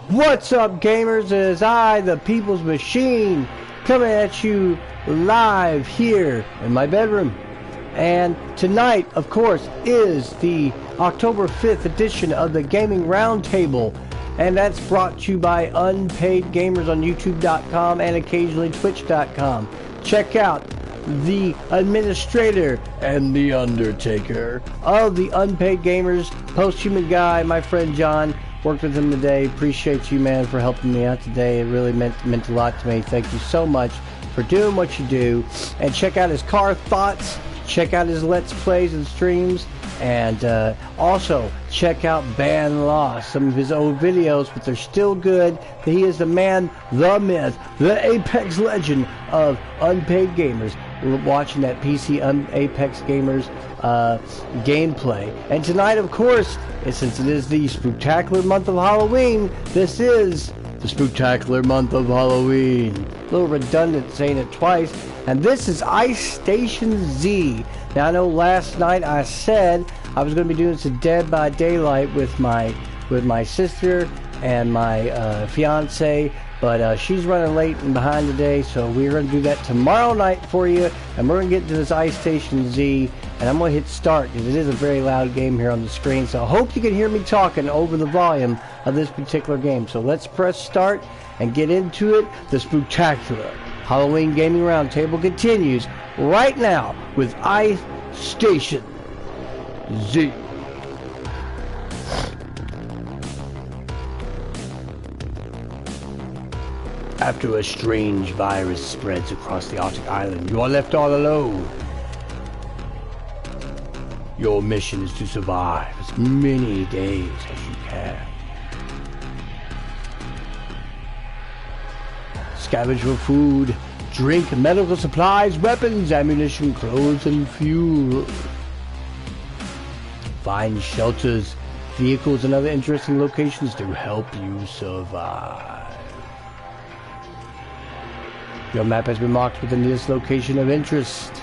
What's up, gamers? It is I, the People's Machine, coming at you live here in my bedroom. And tonight, of course, is the October 5th edition of the Gaming Roundtable. And that's brought to you by Unpaid Gamers on YouTube.com and occasionally Twitch.com. Check out the administrator and the undertaker of the Unpaid Gamers, Post-Human Guy, my friend John. Worked with him today. Appreciate you, man, for helping me out today. It really meant a lot to me. Thank you so much for doing what you do. And check out his car thoughts. Check out his Let's Plays and streams. And also check out Ban Lost, some of his old videos, but they're still good. He is the man, the myth, the Apex legend of Unpaid Gamers. We're watching that PC Apex Gamers gameplay. And tonight, of course, since it is the Spooktacular month of Halloween, this is the Spooktacular month of Halloween. A little redundant saying it twice. And this is Ice Station Z. Now, I know last night I said I was going to be doing some Dead by Daylight with my sister and my fiance, but she's running late and behind today, so we're going to do that tomorrow night for you, and we're going to get to this Ice Station Z, and I'm going to hit start because it is a very loud game here on the screen, so I hope you can hear me talking over the volume of this particular game. So let's press start and get into it. The Spooktacular Halloween Gaming Roundtable continues right now with Ice Station Z. After a strange virus spreads across the Arctic island, you are left all alone. Your mission is to survive as many days as you can. Scavenge for food, drink, medical supplies, weapons, ammunition, clothes, and fuel. Find shelters, vehicles, and other interesting locations to help you survive. Your map has been marked with the nearest location of interest.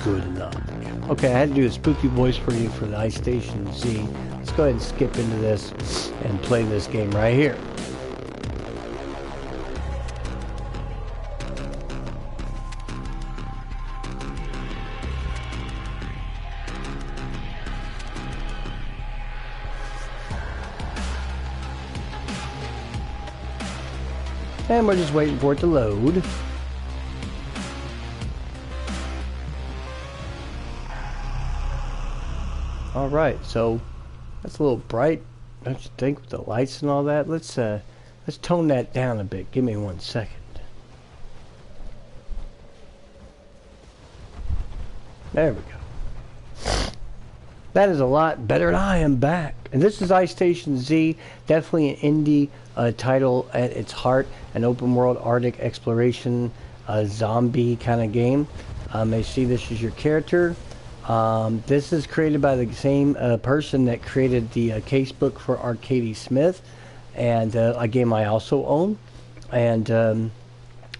Good luck. Okay, I had to do a spooky voice for you for the Ice Station Z. Let's go ahead and skip into this and play this game right here. And we're just waiting for it to load. Alright, so that's a little bright, don't you think, with the lights and all that? Let's tone that down a bit. Give me 1 second. There we go. That is a lot better, and I am back. And this is Ice Station Z, definitely an indie title at its heart, an open world Arctic exploration zombie kind of game. You see this is your character. This is created by the same person that created the casebook for Arcady Smith, and a game I also own. And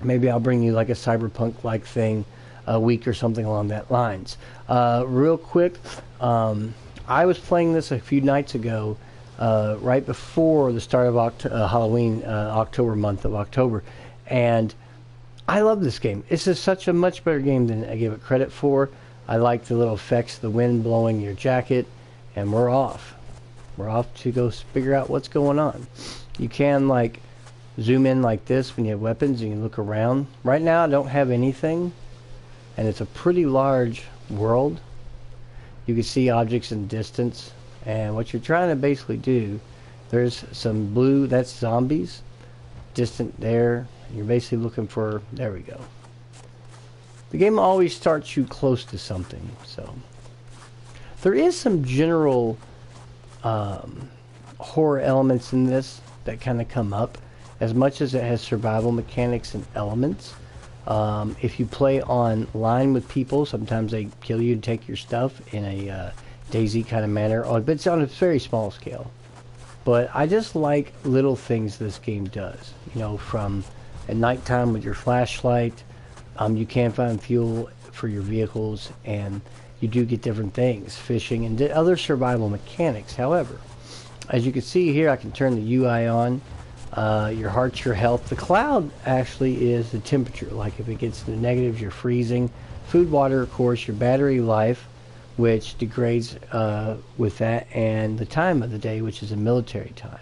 maybe I'll bring you like a cyberpunk-like thing a week or something along that lines. Real quick, I was playing this a few nights ago, right before the start of Halloween, October month of October, and I love this game. It's just such a much better game than I give it credit for. I like the little effects, the wind blowing your jacket, and we're off. We're off to go figure out what's going on. You can like zoom in like this when you have weapons and you look around. Right now I don't have anything, and it's a pretty large world. You can see objects in distance, and what you're trying to basically do, there's some blue, that's zombies, distant there. You're basically looking for, there we go. The game always starts you close to something, so. There is some general horror elements in this that kind of come up, as much as it has survival mechanics and elements. If you play online with people, sometimes they kill you and take your stuff in a DayZ kind of manner, but it's on a very small scale. But I just like little things this game does. You know, from at nighttime with your flashlight, you can find fuel for your vehicles, and you do get different things, fishing and other survival mechanics. However, as you can see here, I can turn the UI on. Your heart's your health. The cloud actually is the temperature. Like if it gets to the negatives, you're freezing. Food, water, of course, your battery life, which degrades with that, and the time of the day, which is a military time.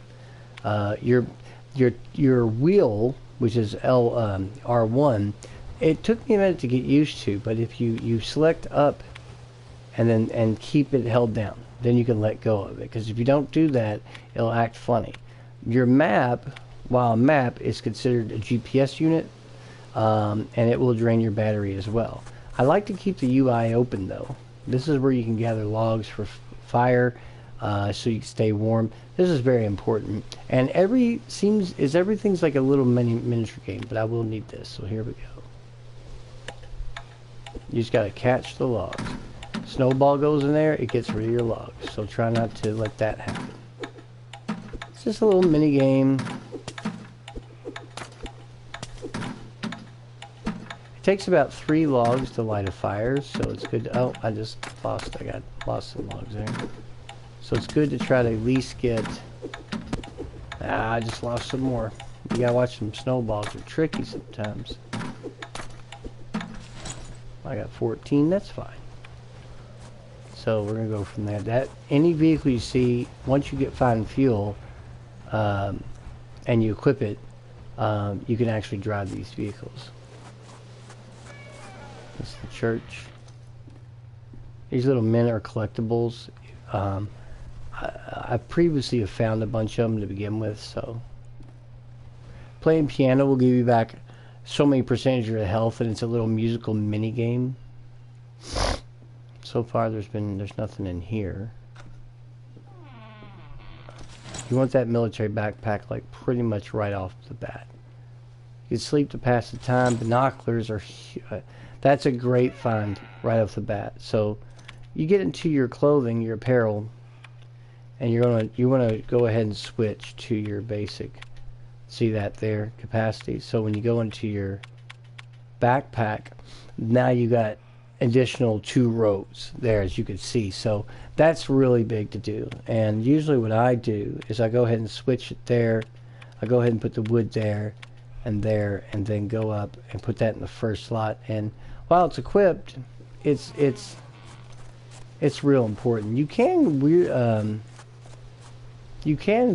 Your wheel, which is R1, it took me a minute to get used to, but if you select up and keep it held down, then you can let go of it, because if you don't do that, it'll act funny. Your map, while a map, is considered a GPS unit, and it will drain your battery as well. I like to keep the UI open though. This is where you can gather logs for fire, so you can stay warm. This is very important, and everything's like a little miniature game, but I will need this, so here we go. You just gotta catch the logs. Snowball goes in there, it gets rid of your logs, so try not to let that happen. It's just a little mini game. It takes about 3 logs to light a fire, so it's good to, oh, I got lost some logs there. So it's good to try to at least get, I just lost some more. You gotta watch them. Snowballs are tricky sometimes. I got 14, that's fine. So we're gonna go from there. Any vehicle you see, once you get find fuel, and you equip it, you can actually drive these vehicles. This is the church. These little men are collectibles. I previously have found a bunch of them to begin with, so playing piano will give you back so many percentage of your health, and it's a little musical mini game. So far there's nothing in here. You want that military backpack like pretty much right off the bat. You can sleep to pass the time. Binoculars are that's a great find right off the bat. So you get into your clothing, your apparel, and you want to go ahead and switch to your basic. See that there, capacity. So when you go into your backpack, now you got additional 2 rows there, as you can see. So that's really big to do. And usually what I do is I go ahead and switch it there. I go ahead and put the wood there, and then go up and put that in the first slot. And while it's equipped, it's real important. You can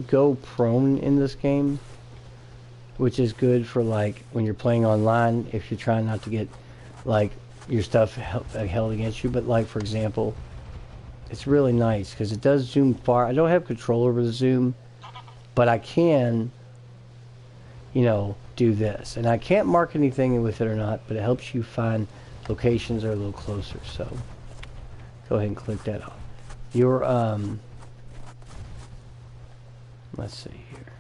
go prone in this game, which is good for like when you're playing online, if you're trying not to get like your stuff held against you. But like for example, it's really nice because it does zoom far. I don't have control over the zoom, but I can, do this. And I can't mark anything with it or not, but it helps you find locations that are a little closer. So go ahead and click that off. Your let's see here.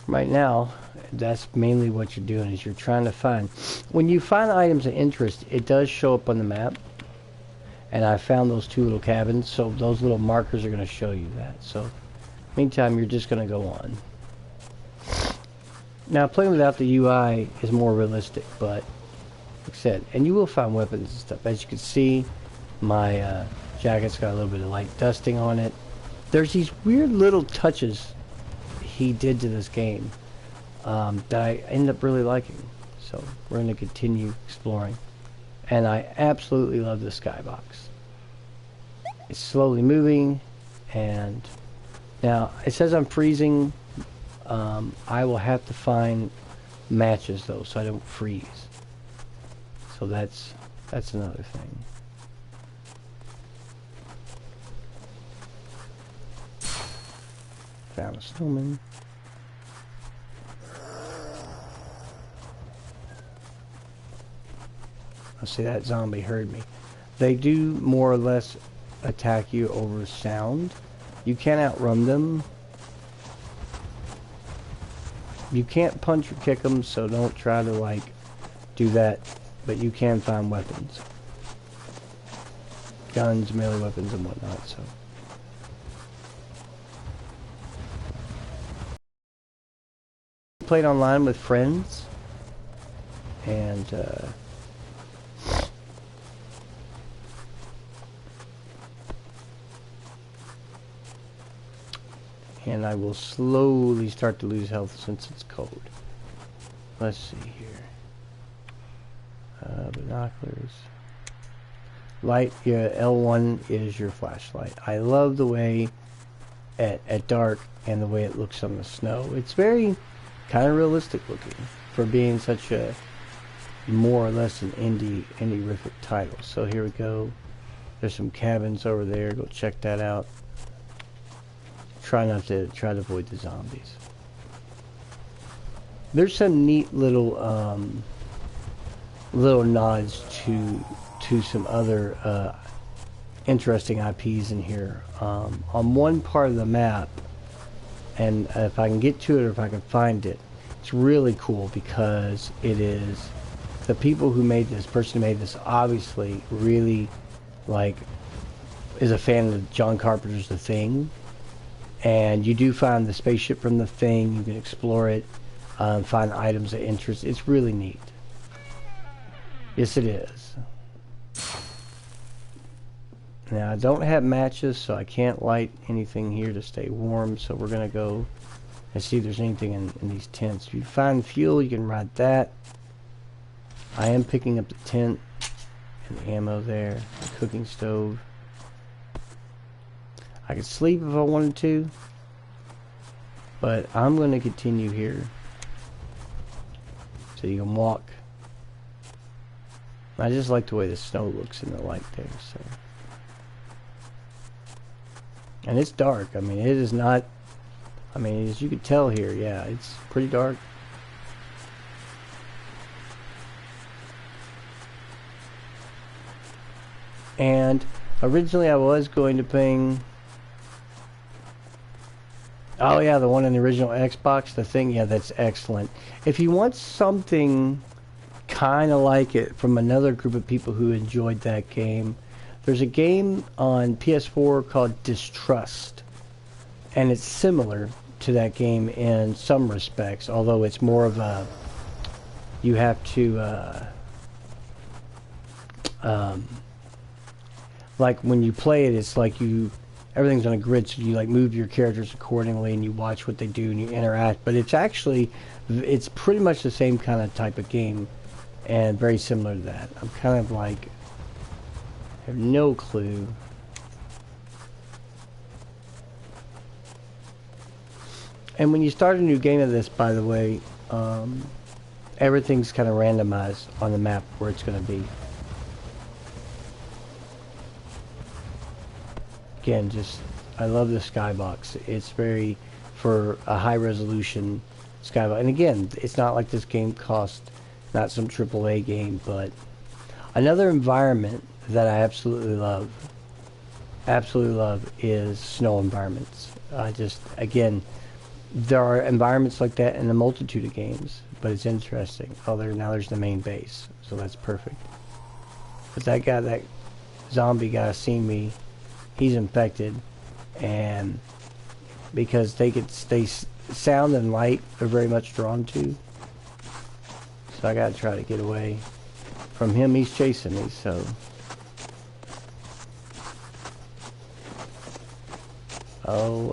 Right now, that's mainly what you're doing, is you're trying to find. When you find items of interest, it does show up on the map. And I found those 2 little cabins, so those little markers are going to show you that. So, meantime, you're just going to go on. Now, playing without the UI is more realistic, but like I said, and you will find weapons and stuff. As you can see, my jacket's got a little bit of light dusting on it. There's these weird little touches he did to this game that I end up really liking. So we're going to continue exploring. And I absolutely love the skybox. It's slowly moving, and now it says I'm freezing. I will have to find matches though, so I don't freeze. So that's another thing. Found a snowman. I see that zombie heard me. They do more or less attack you over sound. You can't outrun them. You can't punch or kick them, so don't try to like do that. But you can find weapons. Guns, melee weapons, and whatnot, so. Played online with friends, and and I will slowly start to lose health since it's cold. Let's see here. Binoculars. Light, yeah, L1 is your flashlight. I love the way at dark and the way it looks on the snow. It's very kind of realistic looking for being such a more or less an indie-rific title. So here we go. There's some cabins over there. Go check that out. Try to avoid the zombies. There's some neat little nods to some other interesting IPs in here. On one part of the map, and if I can get to it or if I can find it, it's really cool because it is the people who made this, person who made this, obviously really is a fan of John Carpenter's The Thing, and you do find the spaceship from The Thing. You can explore it, find items of interest. It's really neat. Yes, it is. Now, I don't have matches, so I can't light anything here to stay warm, so we're going to go and see if there's anything in these tents. If you find fuel, you can ride that. I am picking up the tent and the ammo there, the cooking stove. I could sleep if I wanted to, but I'm going to continue here so you can walk. I just like the way the snow looks in the light there. So, and it's dark. I mean, it is not. I mean, as you can tell here, yeah, it's pretty dark. And originally I was going to ping. Oh yeah, the one in the original Xbox, The Thing. Yeah, that's excellent. If you want something kind of like it from another group of people who enjoyed that game, there's a game on PS4 called Distrust, and it's similar to that game in some respects, although it's more of a, you have to like when you play it, it's like everything's on a grid, so you like move your characters accordingly and you watch what they do and you interact, but it's pretty much the same kind of type of game and very similar to that. I'm kind of like, I have no clue. And when you start a new game of this, by the way, everything's kind of randomized on the map where it's going to be. Again, I love the skybox. It's very, for a high resolution skybox. And again, it's not like this game cost, not some AAA game, but another environment that I absolutely love is snow environments. Again, there are environments like that in a multitude of games, but it's interesting. Oh, now there's the main base, so that's perfect. But that zombie guy seen me. He's infected, and because sound and light are very much drawn to, so I gotta try to get away from him. He's chasing me, so oh,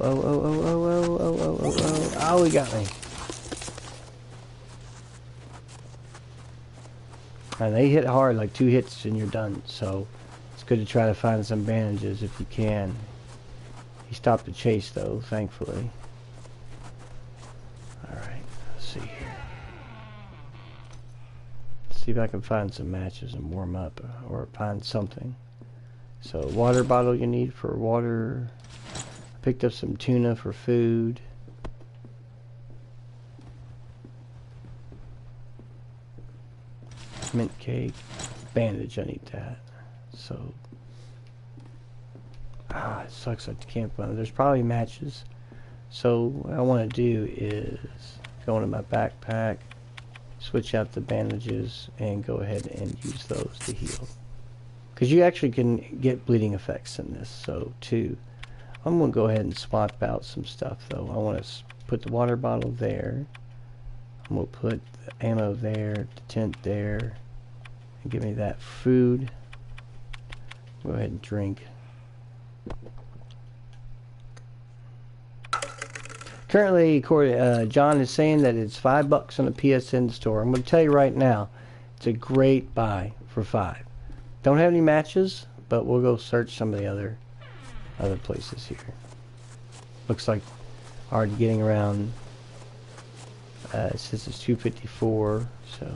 he got me. And they hit hard, like 2 hits and you're done, so it's good to try to find some bandages if you can. He stopped the chase though, thankfully. Alright, let's see here. Let's see if I can find some matches and warm up, or find something. So, water bottle you need for water. Picked up some tuna for food. Mint cake. Bandage, I need that. So, it sucks I can't find them. There's probably matches. So what I want to do is go into my backpack, switch out the bandages, and go ahead and use those to heal. Because you actually can get bleeding effects in this, so too. I'm going to go ahead and swap out some stuff though. I want to put the water bottle there. I'm going to put the ammo there, the tent there, and give me that food. Go ahead and drink. Currently, John is saying that it's $5 on the PSN store. I'm going to tell you right now, it's a great buy for $5. Don't have any matches, but we'll go search some of the other places here. Looks like already getting around. It says it's 254, so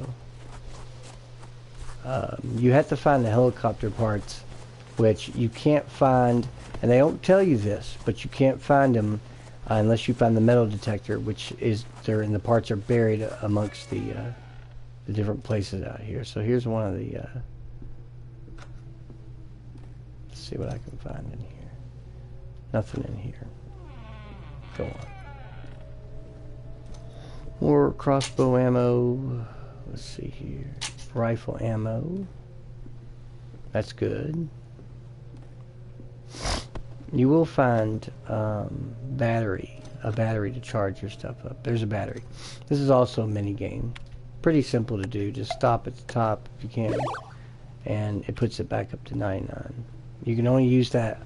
you have to find the helicopter parts, which you can't find, and they don't tell you this, but you can't find them unless you find the metal detector, which is there, and the parts are buried amongst the different places out here. So here's one of the. Let's see what I can find in here. Nothing in here. Go on. More crossbow ammo. Let's see here. Rifle ammo. That's good. You will find a battery to charge your stuff up. There's a battery. This is also a mini game. Pretty simple to do. Just stop at the top if you can, and it puts it back up to 99. You can only use that.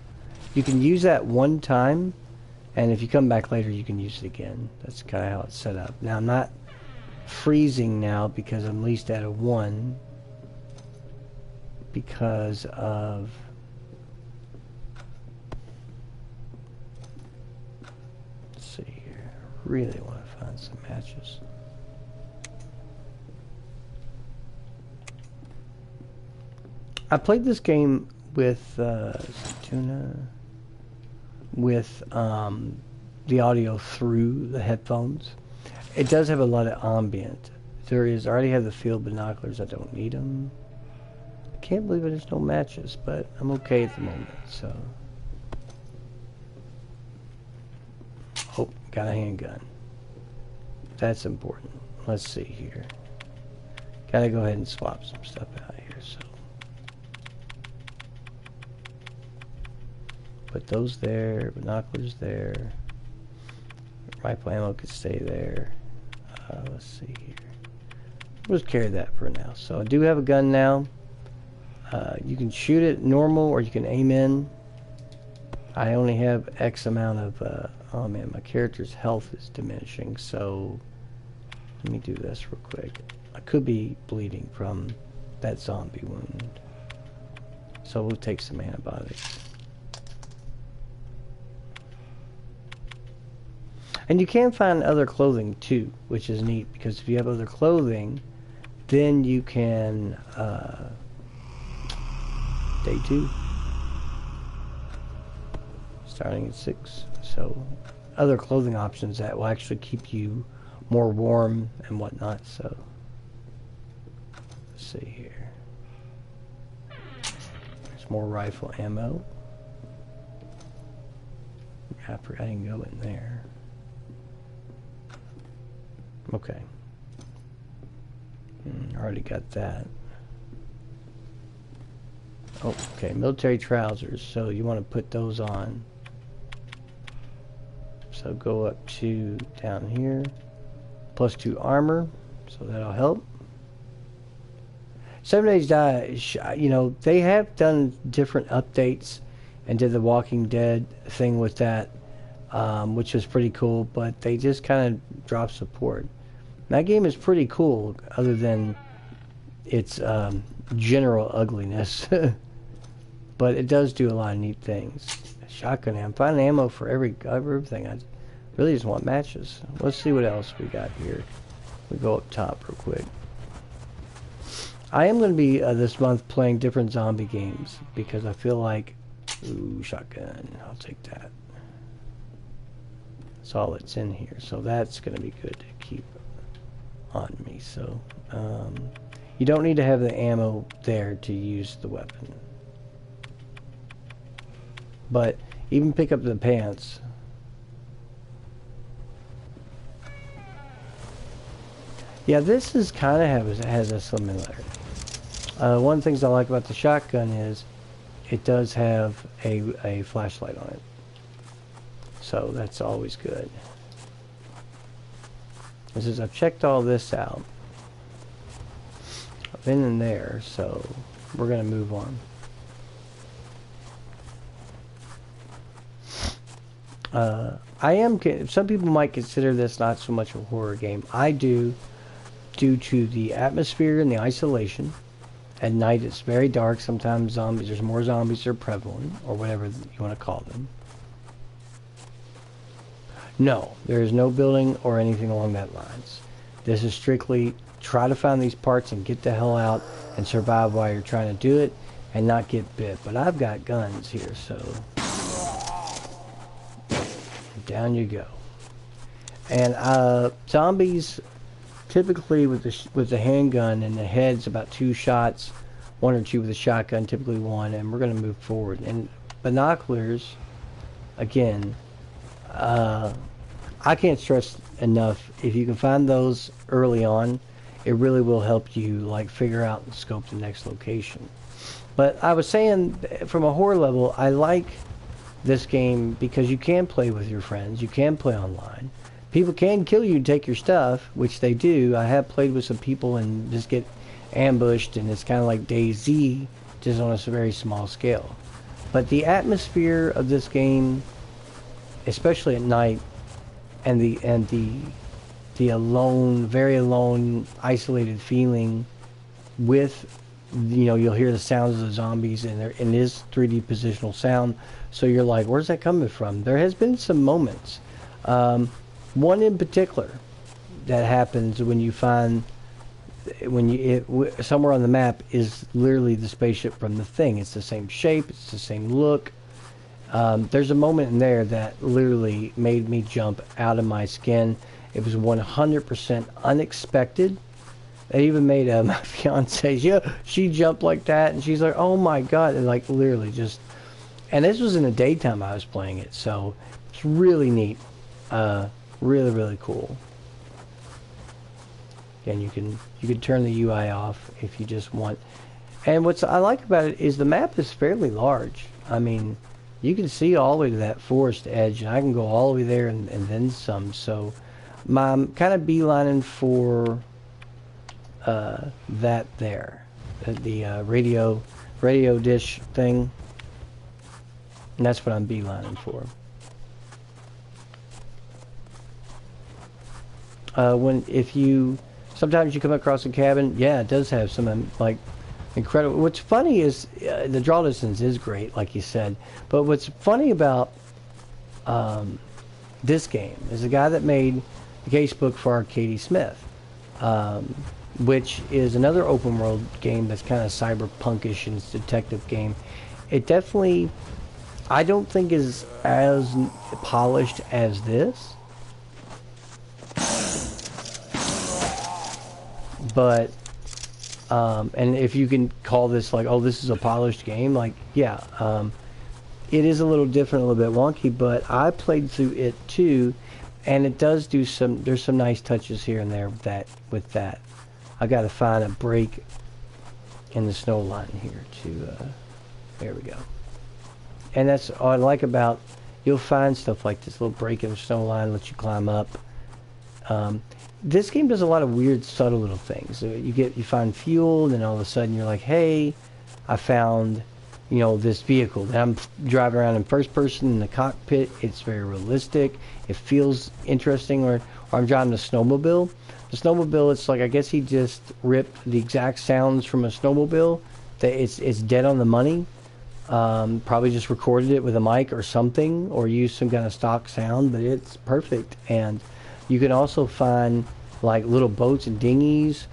You can use that one time, and if you come back later, you can use it again. That's kind of how it's set up. Now I'm not freezing now because I'm at least at a 1 because of. Really want to find some matches. I played this game with Tuna with the audio through the headphones. It does have a lot of ambient. I already have the field binoculars. I don't need them. I can't believe there's no matches, but I'm okay at the moment. So. Oh, got a handgun. That's important. Let's see here. Gotta go ahead and swap some stuff out here, so. Put those there, binoculars there. Rifle ammo could stay there. Let's see here. We'll just carry that for now. So I do have a gun now. You can shoot it normal or you can aim in. I only have X amount of, oh man, my character's health is diminishing, so let me do this real quick. I could be bleeding from that zombie wound, so we'll take some antibiotics. And you can find other clothing too, which is neat, because if you have other clothing, then you can, day 2. Starting at 6, so other clothing options that will actually keep you more warm and whatnot. So let's see here. There's more rifle ammo. I didn't go in there. Okay. Already got that. Oh, okay. Military trousers. So you want to put those on. So go up to down here, +2 armor, so that'll help. 7 Days Die, you know, they have done different updates and did the Walking Dead thing with that, which was pretty cool, but they just kind of dropped support. That game is pretty cool, other than its general ugliness, but it does do a lot of neat things. Shotgun ammo. I'm finding ammo for everything. I really just want matches. Let's see what else we got here. We go up top real quick. I am going to be this month playing different zombie games because I feel like, ooh, shotgun. I'll take that. That's all that's in here, so that's going to be good to keep on me. So you don't need to have the ammo there to use the weapon. But even pick up the pants. Yeah, this is kind of has a similarity. One of the things I like about the shotgun is it does have a flashlight on it. So that's always good. This is, I've checked all this out. I've been in there, so we're going to move on. Some people might consider this not so much a horror game. I do, due to the atmosphere and the isolation. At night it's very dark. Sometimes there's more zombies that are prevalent, or whatever you want to call them. No, there is no building or anything along that lines. This is strictly try to find these parts and get the hell out and survive while you're trying to do it and not get bit. But I've got guns here, so down you go. And zombies typically with the handgun in the head's about 2 shots, 1 or 2 with a shotgun, typically 1, and we're going to move forward. And binoculars, again, I can't stress enough, if you can find those early on, it really will help you like figure out and scope the next location. But I was saying, from a horror level, I like this game because you can play with your friends, you can play online. People can kill you and take your stuff, which they do. I have played with some people and just get ambushed, and it's kind of like DayZ, just on a very small scale. But the atmosphere of this game, especially at night, and the alone, very alone, isolated feeling with, you know, you'll hear the sounds of the zombies, and it is 3D positional sound, so you're like, where's that coming from? There has been some moments. One in particular that happens when you find, somewhere on the map is literally the spaceship from The Thing. It's the same shape, it's the same look. There's a moment in there that literally made me jump out of my skin. It was 100% unexpected. It even made my fiance, yeah, she jumped like that, and she's like, oh my god, and like literally just, and this was in the daytime I was playing it, so it's really neat. Really, really cool. Again, you can turn the UI off if you just want. And what I like about it is the map is fairly large. I mean, you can see all the way to that forest edge, and I can go all the way there and then some. So I'm kind of beelining for that there, the radio dish thing, and that's what I'm beelining for. Sometimes you come across a cabin, yeah, it does have some like incredible. What's funny is the draw distance is great, like you said. But what's funny about this game is the guy that made the casebook for Arcady Smith, which is another open world game that's kind of cyberpunkish and it's a detective game. It definitely, I don't think is as polished as this. But and if you can call this like, oh, this is a polished game, like, yeah, it is a little different, a little bit wonky, but I played through it too, and it does do there's some nice touches here and there with that. I got to find a break in the snow line here there we go. And that's all I like about, you'll find stuff like this little break in the snow line, lets you climb up. This game does a lot of weird, subtle little things. You find fuel, and then all of a sudden you're like, hey, I found, you know, this vehicle. And I'm driving around in first person in the cockpit. It's very realistic. It feels interesting. Or I'm driving a snowmobile. The snowmobile, it's like, I guess he just ripped the exact sounds from a snowmobile. It's dead on the money. Probably just recorded it with a mic or something, or used some kind of stock sound, but it's perfect. And you can also find like little boats and dinghies.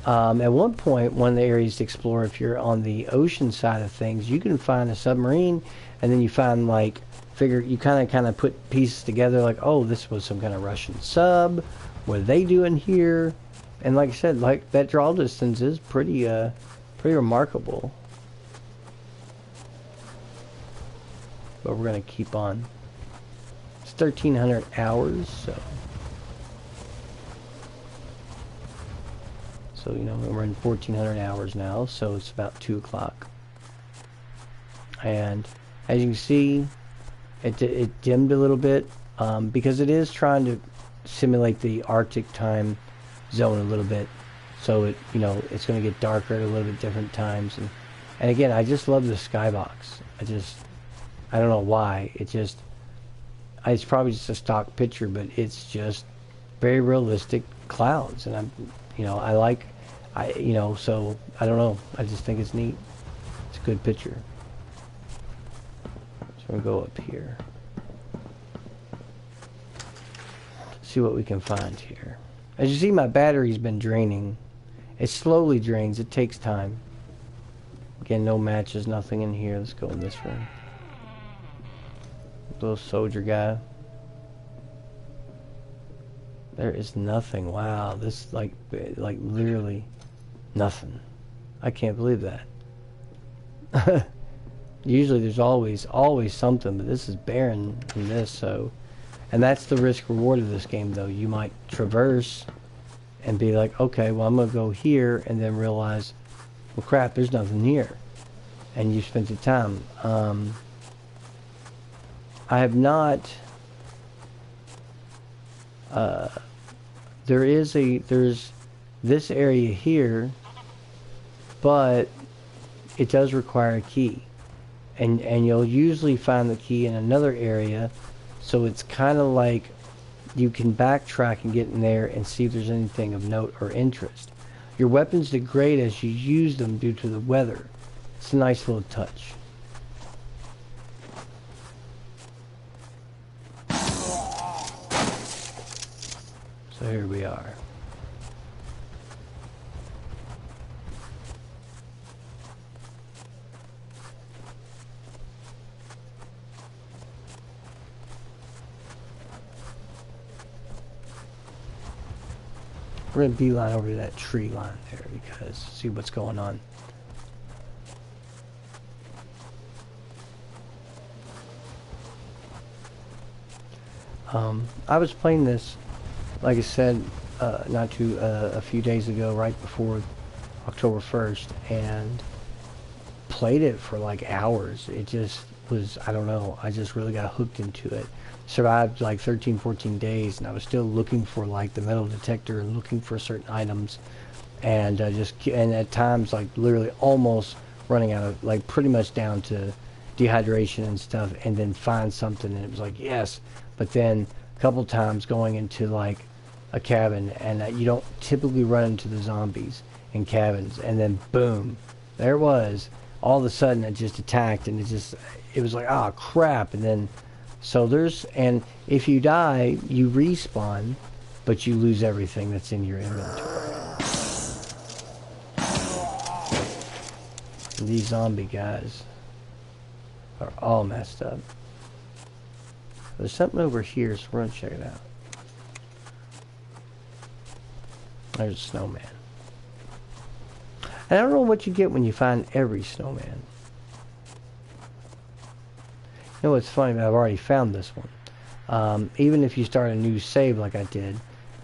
At one point, one of the areas to explore, if you're on the ocean side of things, you can find a submarine, and then you find like, you kind of put pieces together like, oh, this was some kind of Russian sub. What are they doing here? And like I said, like that draw distance is pretty remarkable. But we're gonna keep on. It's 1,300 hours, so you know, we're in 1,400 hours now, so it's about 2 o'clock. And as you can see, it dimmed a little bit because it is trying to simulate the Arctic time zone a little bit. So it, you know, it's going to get darker at a little bit different times. And again, I just love the skybox. I don't know why. It just, It's probably just a stock picture, but it's just very realistic clouds, and so I don't know. I just think it's neat. It's a good picture. So we'll go up here. See what we can find here. As you see, my battery's been draining. It slowly drains. It takes time. Again, no matches, nothing in here. Let's go in this room. Little soldier guy. There is nothing. Wow, this like literally nothing. I can't believe that. Usually there's always something, but this is barren in this. So, and that's the risk reward of this game, though. You might traverse and be like, okay, well, I'm gonna go here, and then realize, well, crap, there's nothing here, and you spent the time. I have not. There's this area here, but it does require a key, and you'll usually find the key in another area, so it's kind of like you can backtrack and get in there and see if there's anything of note or interest. Your weapons degrade as you use them due to the weather. It's a nice little touch. So here we are. We're going to beeline over to that tree line there because see what's going on. I was playing this, like I said, a few days ago, right before October 1st, and played it for like hours. It just was, I don't know, I just really got hooked into it. Survived like 13, 14 days, and I was still looking for like the metal detector and looking for certain items, and and at times like literally almost running out of, like pretty much down to dehydration and stuff, and then find something, and it was like yes, but then a couple times going into like a cabin, and you don't typically run into the zombies in cabins, and then boom, there it was. All of a sudden it just attacked, and it was like, oh crap. And then so and if you die, you respawn, but you lose everything that's in your inventory. And these zombie guys are all messed up. There's something over here, so we're gonna check it out. There's a snowman. And I don't know what you get when you find every snowman. You know what's funny, but I've already found this one. Even if you start a new save like I did,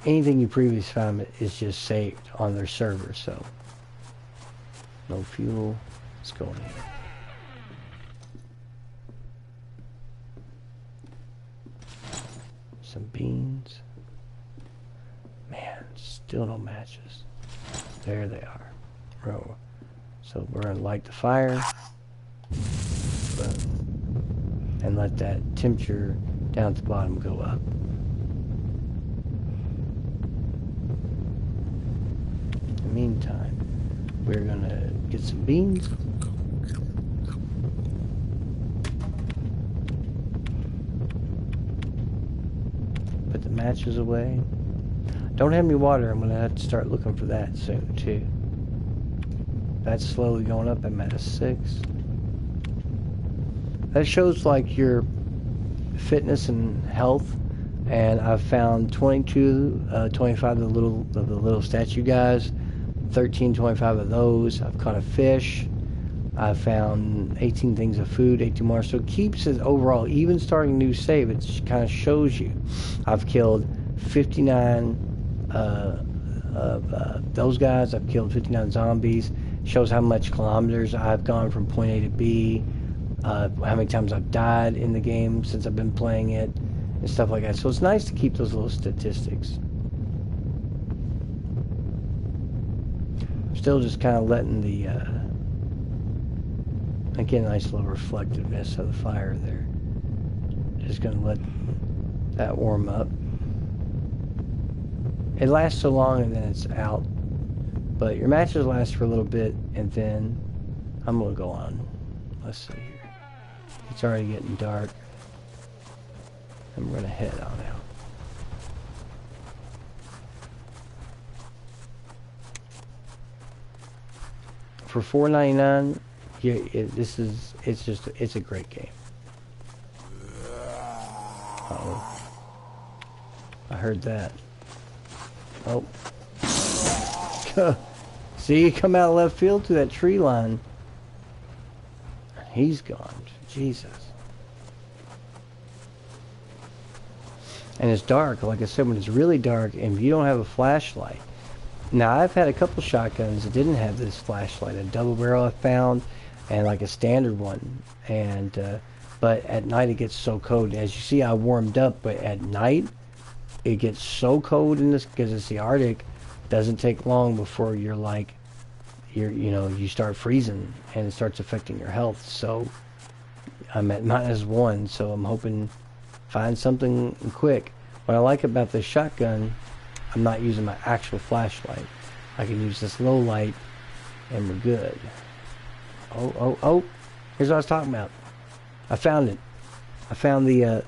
anything you previously found is just saved on their server, so. No fuel. Let's go in here. Some beans. Man, still no matches. There they are. Row. So we're going to light the fire. And let that temperature down at the bottom go up. In the meantime, we're going to get some beans. Put the matches away. Don't have any water. I'm going to have to start looking for that soon too. That's slowly going up. I'm at a 6. That shows like your fitness and health, and I've found 25 of the little statue guys, 25 of those. I've caught a fish. I found 18 things of food, 18 more. So it keeps it overall, even starting a new save, it kind of shows you. I've killed 59 of those guys. I've killed 59 zombies. Shows how much kilometers I've gone from point A to B. How many times I've died in the game since I've been playing it, and stuff like that. So it's nice to keep those little statistics. I'm still just kind of letting the, again, nice little reflectiveness of the fire there. Just going to let that warm up. It lasts so long and then it's out. But your matches last for a little bit, and then I'm going to go on. Let's see here. It's already getting dark. I'm going to head on out. For $4.99, it's a great game. Uh-oh. I heard that. Oh. See, you come out of left field to that tree line. He's gone. Jesus. And it's dark. Like I said, when it's really dark and you don't have a flashlight. Now, I've had a couple shotguns that didn't have this flashlight. A double barrel I found, and like a standard one. And but at night it gets so cold. As you see, I warmed up, but at night it gets so cold in this because it's the Arctic. Doesn't take long before you're like, you start freezing, and it starts affecting your health. So I'm at -1, so I'm hoping find something quick. What I like about this shotgun, I'm not using my actual flashlight. I can use this low light, and we're good. Oh! Here's what I was talking about. I found it. I found the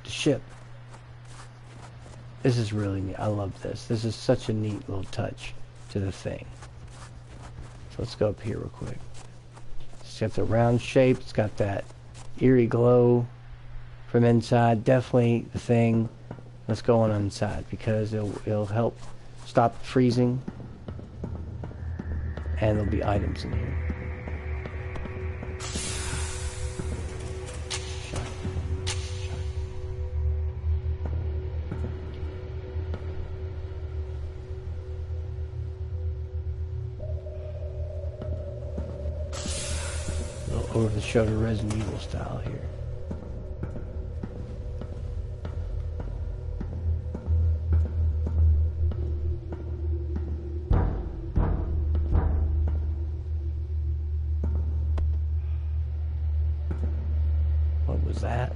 ship. This is really neat. I love this. This is such a neat little touch to the thing. So let's go up here real quick. It's got the round shape. It's got that eerie glow from inside. Definitely the thing. Let's go on inside because it'll help stop freezing. And there'll be items in here. Over the shoulder Resident Evil style here. What was that?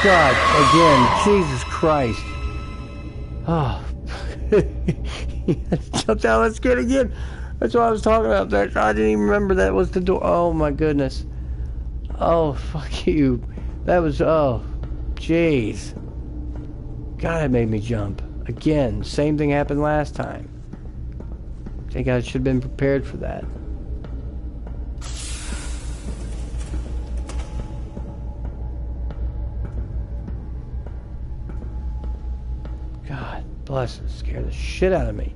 God, again, Jesus Christ. Oh. Jumped out of the skin again. That's what I was talking about. I didn't even remember that was the door. Oh my goodness. Oh, fuck you. That was, oh, jeez. God, it made me jump. Again, same thing happened last time. I think I should have been prepared for that. Bless it, scared the shit out of me.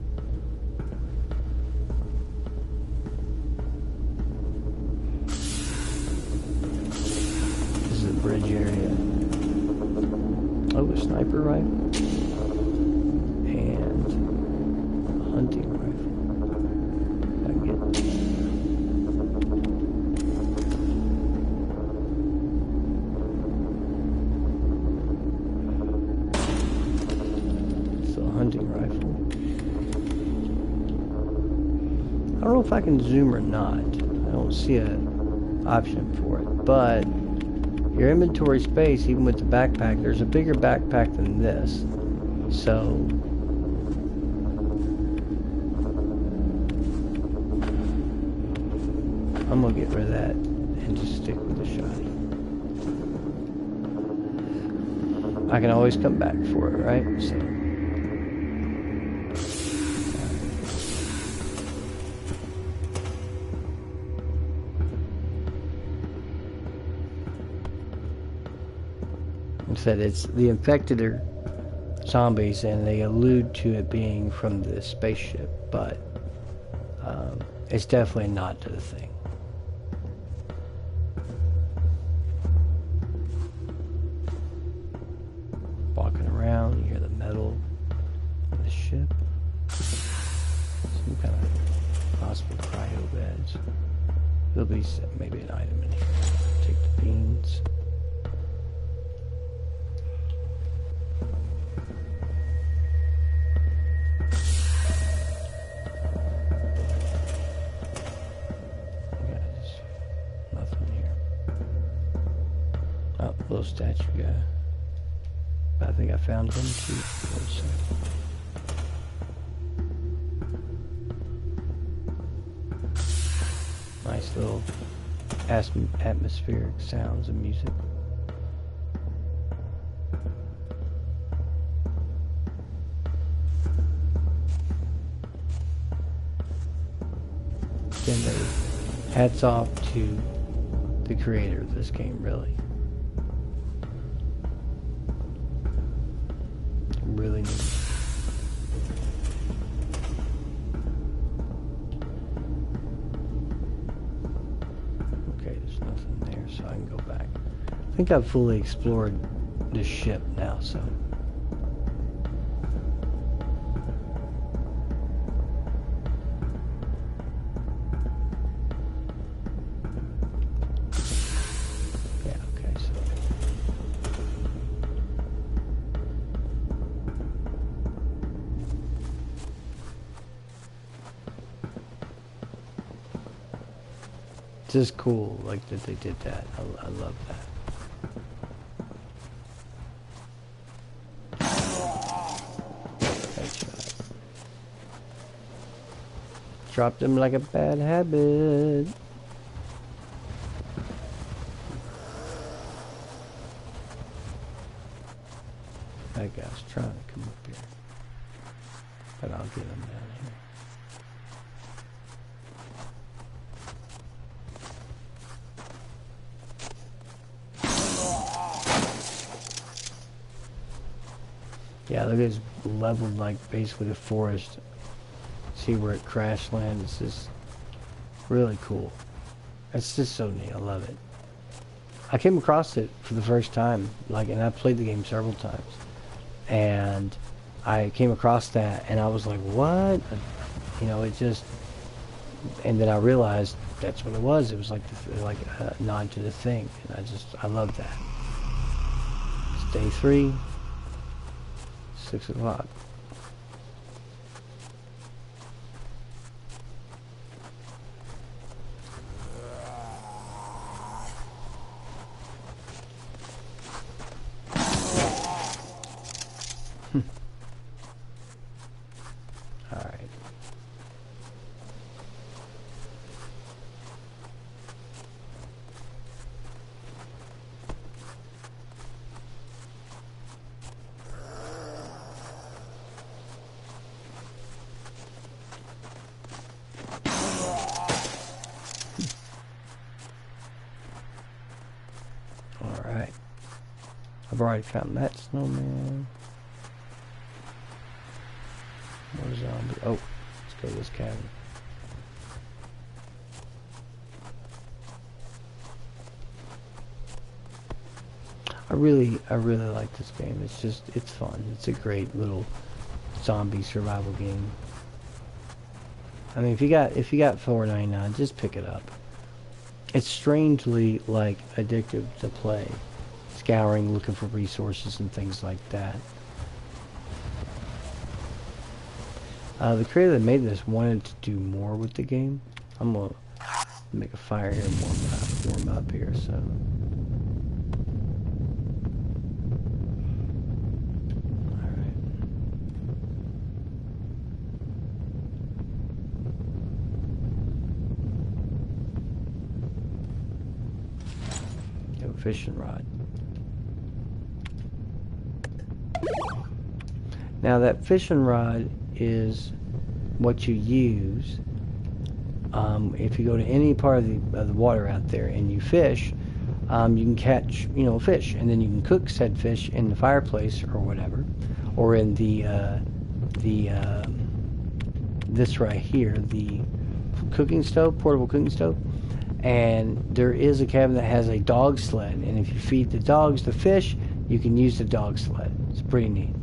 This is a bridge area. Oh, a sniper rifle. And a hunting rifle. I get hunting rifle. I don't know if I can zoom or not. I don't see an option for it. But your inventory space, even with the backpack, there's a bigger backpack than this. So I'm gonna get rid of that and just stick with the shotty. I can always come back for it, right? So said it's the infected are zombies, and they allude to it being from the spaceship, but it's definitely not to the thing. Walking around, you hear the metal of the ship. Some kind of possible cryo beds. There'll be maybe an item in here. Take the beans. Little statue guy. I think I found him too. Nice little atmospheric sounds and music. Again, hats off to the creator of this game, really. Really neat. Okay, there's nothing there, so I can go back. I think I've fully explored this ship now, so. It's just cool, like that they did that. I love that. Headshot. Dropped him like a bad habit. That guy's trying to come up here, but I'll get him down here. Yeah, look at it's leveled like basically the forest. See where it crash lands. It's just really cool. It's just so neat. I love it. I came across it for the first time, like, and I played the game several times, and I came across that, and I was like, what? You know, it just, and then I realized that's what it was. It was like a nod to the thing, and I love that. It's day 3. 6 o'clock. All right. I've already found that snowman. More zombie. Oh, let's go to this cabin. I really like this game. It's fun. It's a great little zombie survival game. I mean, if you got $4.99, just pick it up. It's strangely like addictive to play. Scouring, looking for resources and things like that. The creator that made this wanted to do more with the game. I'm gonna make a fire here and warm up here, so. Alright. Have a fishing rod. Now that fishing rod is what you use if you go to any part of the water out there and you fish. You can catch, fish, and then you can cook said fish in the fireplace or whatever, or in this right here, the cooking stove, portable cooking stove. And there is a cabin that has a dog sled, and if you feed the dogs the fish, you can use the dog sled. It's pretty neat.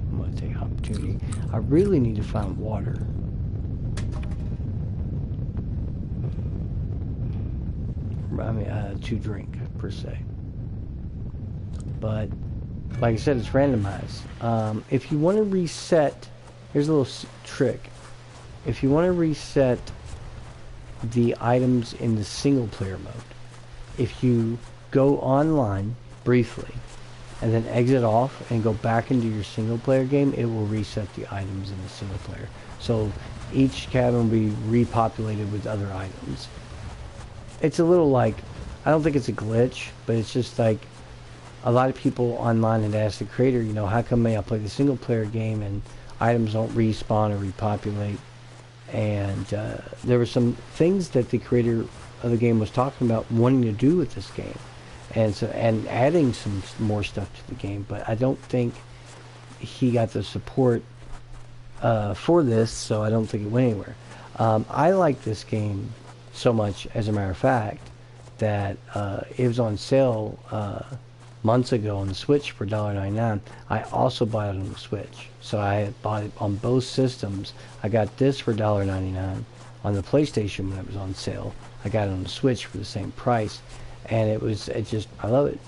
I'm going to take opportunity. I really need to find water. I mean, to drink, per se. But like I said, it's randomized. If you want to reset, here's a little trick. If you want to reset the items in the single player mode, if you go online briefly and then exit off and go back into your single player game, it will reset the items in the single player. So each cabin will be repopulated with other items. It's a little like, I don't think it's a glitch, but it's just like, a lot of people online had asked the creator, you know, how come I play the single player game and items don't respawn or repopulate? And there were some things that the creator of the game was talking about wanting to do with this game, and adding some more stuff to the game. But I don't think he got the support for this, so I don't think it went anywhere. I like this game so much, as a matter of fact, that it was on sale months ago on the Switch for $1.99. I also bought it on the Switch, so I had bought it on both systems. I got this for $1.99 on the PlayStation when it was on sale. I got it on the Switch for the same price, and I love it.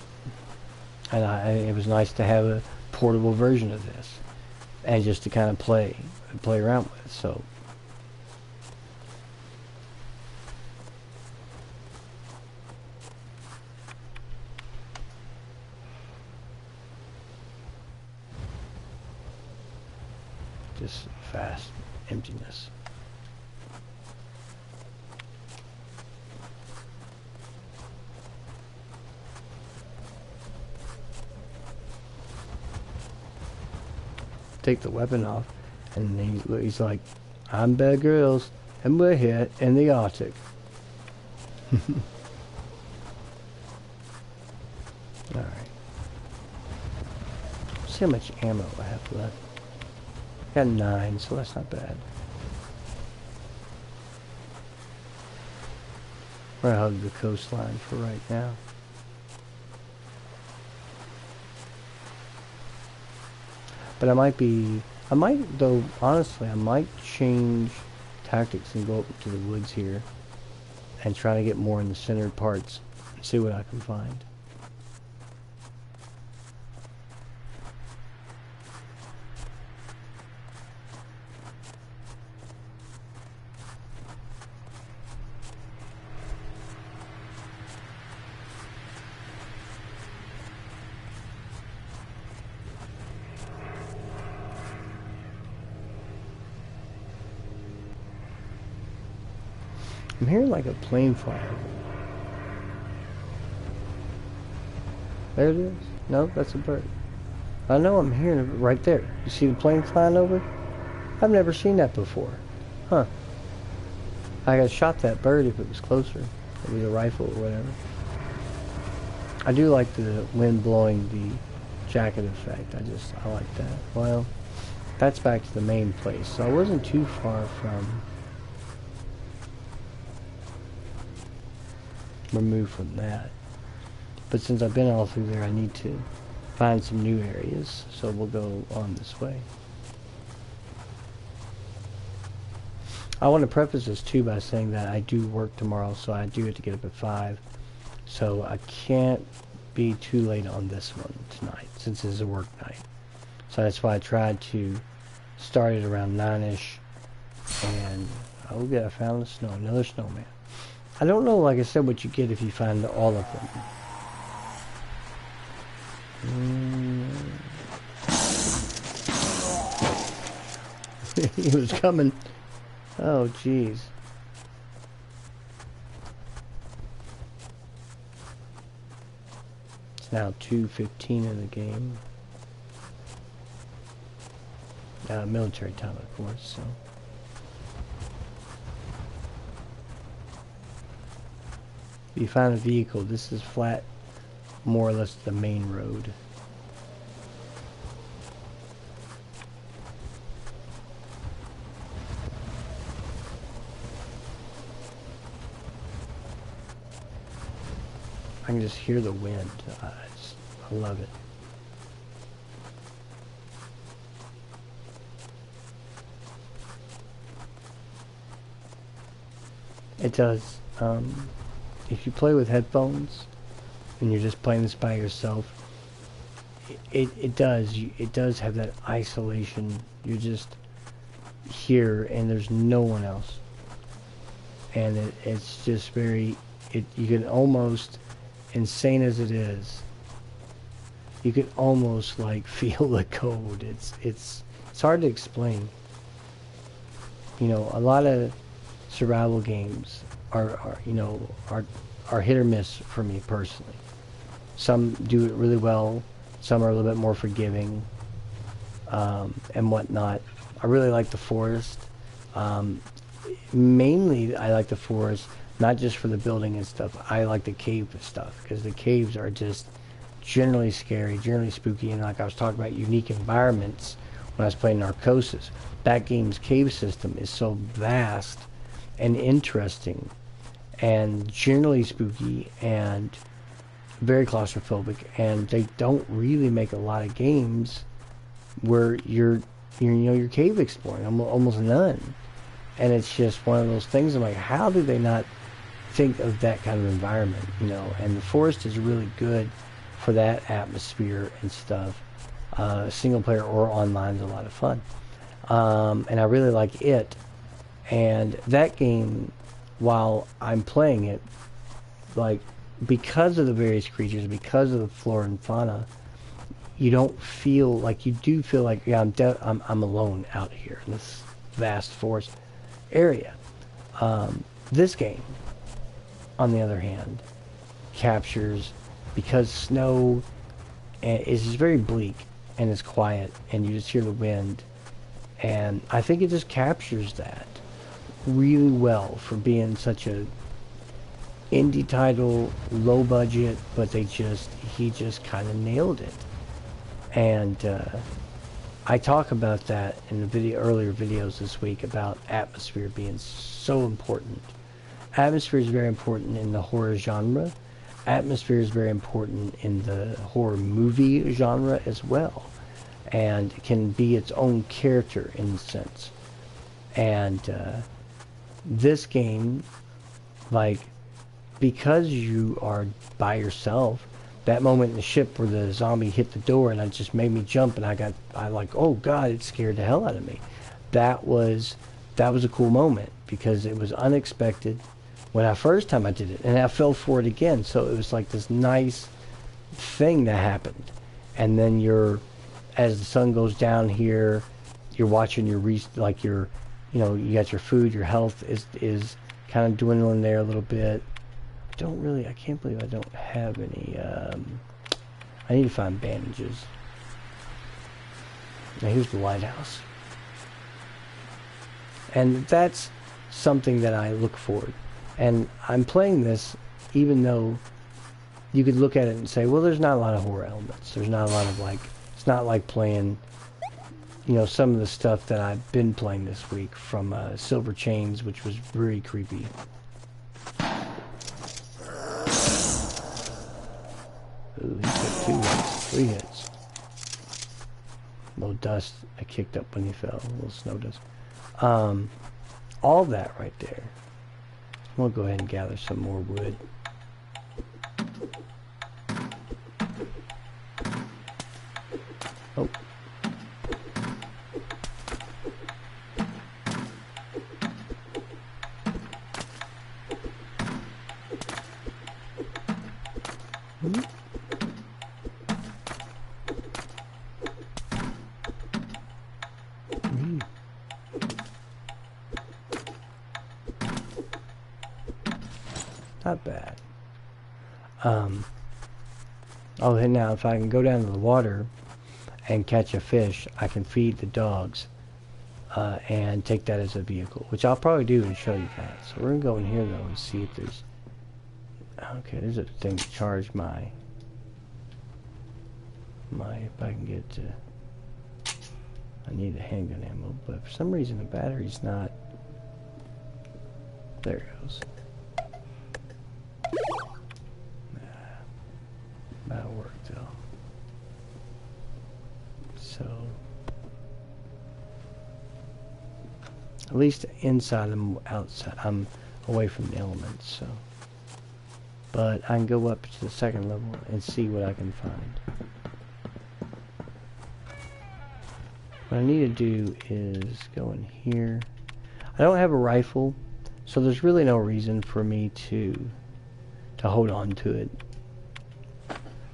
And it was nice to have a portable version of this, and just to kind of play around with. So. Just vast emptiness. Take the weapon off, and he's like, "I'm Bear Grylls, and we're here in the Arctic." All right. See how much ammo I have left. Got 9, so that's not bad. We're gonna hug the coastline for right now. But though, honestly, I might change tactics and go up to the woods here and try to get more in the centered parts and see what I can find. I'm hearing like a plane fly over. There it is. No, that's a bird. I know I'm hearing it right there. You see the plane flying over? I've never seen that before. Huh. I got shot that bird if it was closer. It was a rifle or whatever. I do like the wind blowing the jacket effect. I like that. Well, that's back to the main place. So I wasn't too far from removed from that, but since I've been all through there, I need to find some new areas, so we'll go on this way. I want to preface this too by saying that I do work tomorrow, so I do have to get up at 5, so I can't be too late on this one tonight since it's a work night. So that's why I tried to start it around 9ish, and oh good, I found another snowman. I don't know, like I said, what you get if you find all of them. He was coming. Oh, jeez. It's now 2:15 in the game. Military time, of course, so. If you find a vehicle, this is flat, more or less the main road. I can just hear the wind. I love it. It does. If you play with headphones and you're just playing this by yourself, it does have that isolation. You're just here and there's no one else, and it's just very. You can almost, insane as it is, you can almost like feel the code. It's hard to explain. You know, a lot of survival games are hit or miss for me personally. Some do it really well, some are a little bit more forgiving, and whatnot. I really like the forest. Mainly I like the forest not just for the building and stuff. I like the cave stuff because the caves are just generally scary, generally spooky, and like I was talking about unique environments when I was playing Narcosis. That game's cave system is so vast and interesting and generally spooky and very claustrophobic, and they don't really make a lot of games where you're cave exploring, almost none. And it's just one of those things, I'm like, how do they not think of that kind of environment, you know? And the forest is really good for that atmosphere and stuff. Single player or online is a lot of fun. And I really like it. And that game, while I'm playing it, like, because of the various creatures, because of the flora and fauna, you don't feel like, you do feel like, yeah, I'm alone out here in this vast forest area. This game, on the other hand, captures, because snow is just very bleak and it's quiet and you just hear the wind, and I think it just captures that really well for being such a indie title, low budget, but he just kind of nailed it. And I talk about that in the earlier videos this week about atmosphere being so important. Atmosphere is very important in the horror genre. Atmosphere is very important in the horror movie genre as well, and it can be its own character in a sense. And this game, like, because you are by yourself, that moment in the ship where the zombie hit the door and it just made me jump, and I like, oh god, it scared the hell out of me. That was a cool moment because it was unexpected when I first time I did it, and I fell for it again. So it was like this nice thing that happened. And then as the sun goes down here, you're watching you got your food, your health is kind of dwindling there a little bit. I can't believe I don't have any, I need to find bandages. Now here's the lighthouse. And that's something that I look for. And I'm playing this even though you could look at it and say, well, there's not a lot of horror elements. There's not a lot of, like, it's not like playing, some of the stuff that I've been playing this week from Silver Chains, which was very creepy. Ooh, he took 2 hits, 3 hits. A little dust I kicked up when he fell, a little snow dust. All that right there. I'm gonna go ahead and gather some more wood. Oh. Not bad. Oh, and now if I can go down to the water and catch a fish, I can feed the dogs and take that as a vehicle, which I'll probably do and show you that. So we're gonna go in here though and see if there's Okay, there's a thing to charge my if I can get to. I need a handgun ammo, but for some reason the battery's not. There it goes. That'll work though. So at least inside I'm outside. I'm away from the elements, so. But I can go up to the second level and see what I can find. What I need to do is go in here. I don't have a rifle, so there's really no reason for me to hold on to it.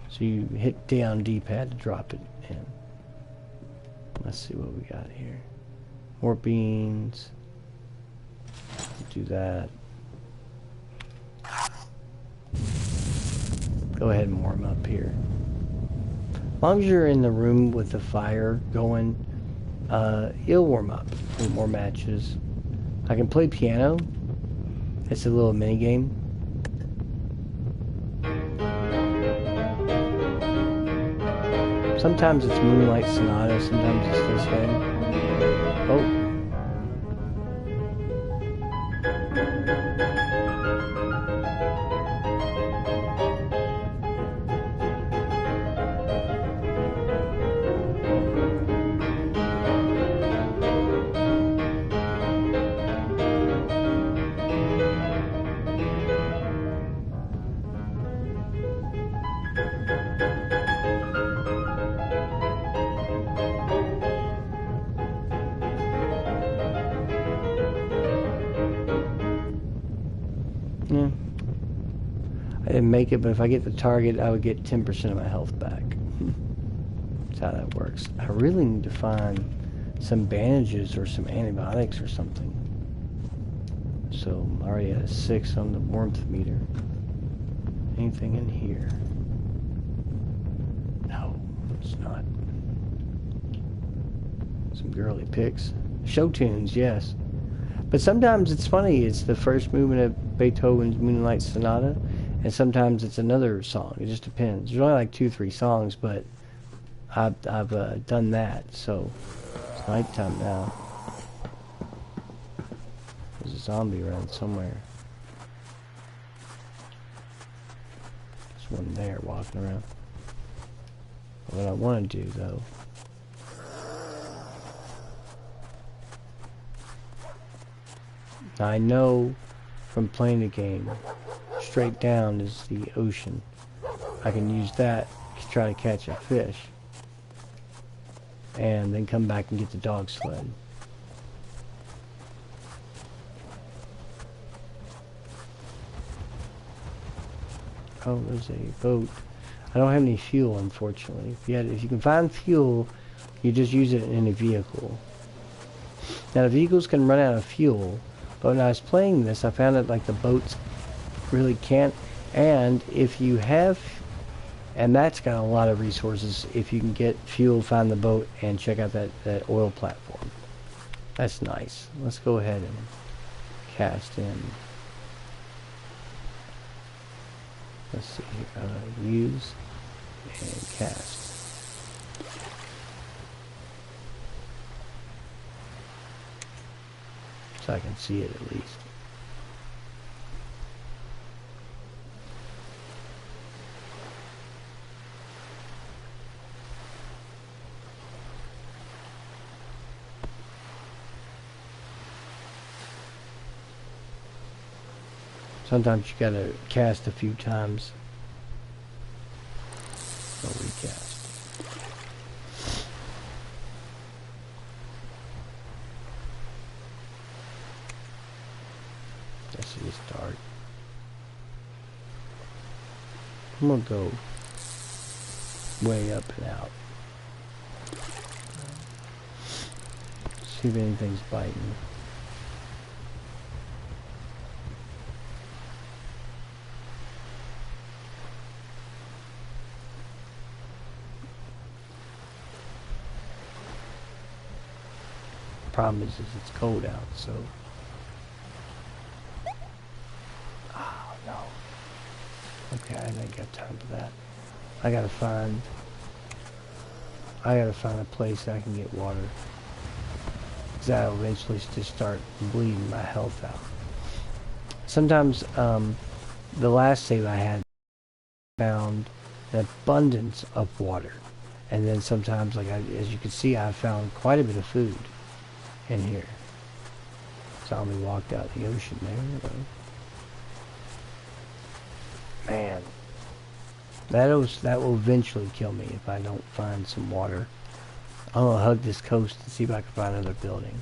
So you hit down D-pad to drop it in. Let's see what we got here. More beans. Do that. Go ahead and warm up here. As long as you're in the room with the fire going, it'll warm up with more matches. I can play piano. It's a little mini game. Sometimes it's Moonlight Sonata, sometimes it's this game. Oh. Yeah. I didn't make it, but if I get the target, I would get 10% of my health back. That's how that works. I really need to find some bandages or some antibiotics or something. So I'm already at a 6 on the warmth meter. Anything in here? No, it's not. Some girly pics. Show tunes, yes. But sometimes it's funny, it's the first movement of Beethoven's Moonlight Sonata, and sometimes it's another song. It just depends. There's only like 2-3 songs, but I've done that, so it's nighttime now. There's a zombie around somewhere. There's one there walking around. What I want to do, though, I know from playing the game, straight down is the ocean. I can use that to try to catch a fish. And then come back and get the dog sled. Oh, there's a boat. I don't have any fuel, unfortunately. If you can find fuel, you just use it in a vehicle. Now, the vehicles can run out of fuel. But when I was playing this, I found that like the boats really can't. And if you have, and that's got a lot of resources. If you can get fuel, find the boat, and check out that oil platform. That's nice. Let's go ahead and cast in. Let's see here. Use and cast. So I can see it at least. Sometimes you gotta cast a few times. So recast. Start. I'm gonna go way up and out. See if anything's biting. Problem is it's cold out, so. Okay, I ain't got time for that. I gotta find a place that I can get water. Because that'll eventually just start bleeding my health out. Sometimes, the last save I had found an abundance of water. And then sometimes, like as you can see, I found quite a bit of food in here. Zombie walked out the ocean there. Man, that will eventually kill me if I don't find some water. I'm gonna hug this coast and see if I can find another building.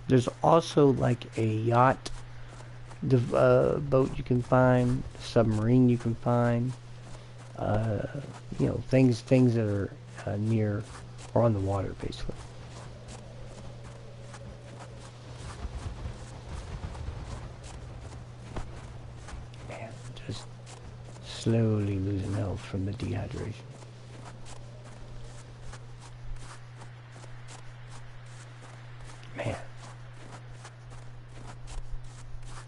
There's also like a yacht, boat you can find, submarine you can find. You know, things that are near or on the water, basically. Man, just slowly losing health from the dehydration. Man.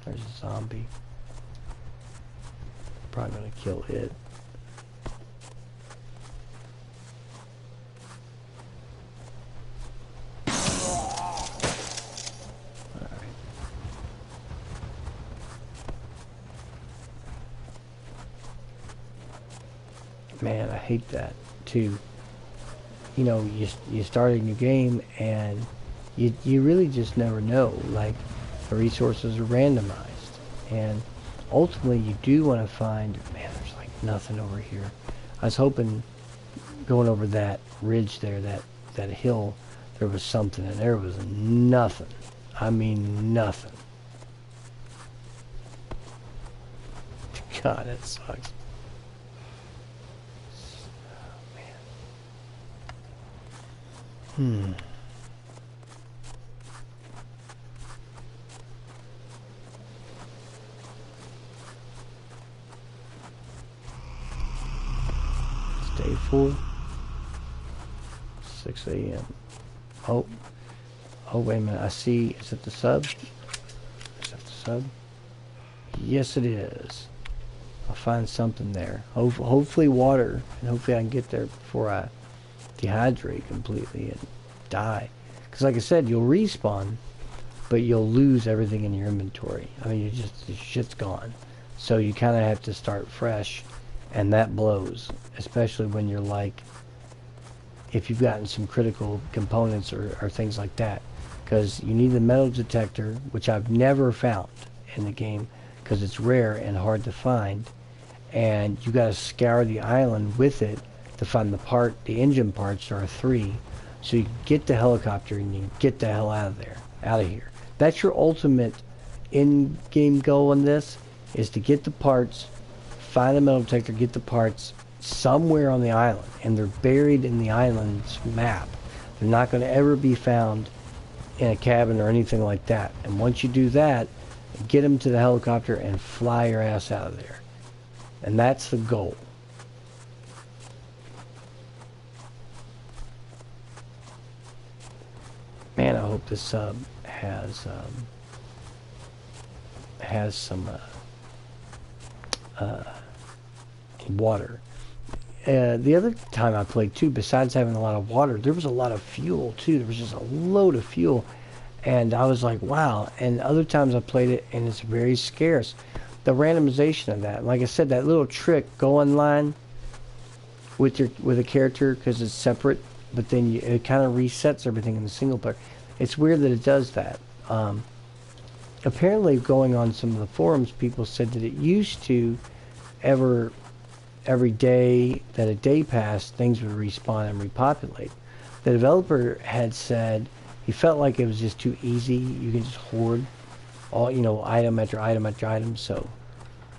There's a zombie. Probably gonna kill it. Alright. Man, I hate that too. You know, you start a new game and you really just never know. Like, the resources are randomized, and ultimately you do want to find, man, there's like nothing over here. I was hoping going over that ridge there, that hill, there was something, and there was nothing. I mean nothing. God, that sucks. Oh, man. Day 4, 6 a.m. Oh, wait a minute. I see. Is it the sub? Is that the sub? Yes, it is. I'll find something there. Hopefully water, and hopefully I can get there before I dehydrate completely and die. Because like I said, you'll respawn, but you'll lose everything in your inventory. I mean, your shit's gone. So you kind of have to start fresh. And that blows, especially when you're like, if you've gotten some critical components or things like that. Because you need the metal detector, which I've never found in the game, because it's rare and hard to find. And you got to scour the island with it to find the engine parts. There are 3. So you get the helicopter and you get the hell out of here. That's your ultimate in-game goal in this, is to get the parts, find the metal detector, get the parts somewhere on the island, and they're buried in the island's map. They're not going to ever be found in a cabin or anything like that. And once you do that, get them to the helicopter and fly your ass out of there. And that's the goal. Man, I hope this sub has some water. The other time I played too, besides having a lot of water, there was a lot of fuel too. There was just a load of fuel, and I was like, wow. And other times I played it and it's very scarce. The randomization of that, like I said, that little trick, go online with a character because it's separate, but then it kind of resets everything in the single player. It's weird that it does that. Apparently, going on some of the forums, people said that it used to every day that a day passed, things would respawn and repopulate. The developer had said he felt like it was just too easy. You can just hoard all, you know, item after item after item. So,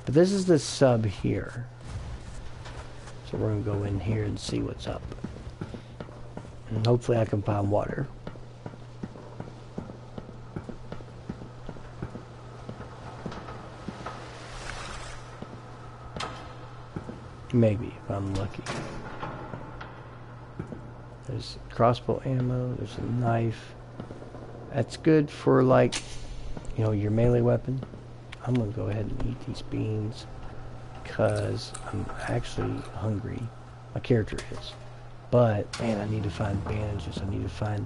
but this is the sub here. So we're going to go in here and see what's up. And hopefully I can find water. Maybe, if I'm lucky. There's crossbow ammo, there's a knife. That's good for, like, you know, your melee weapon. I'm going to go ahead and eat these beans because I'm actually hungry. My character is. But, man, I need to find bandages. I need to find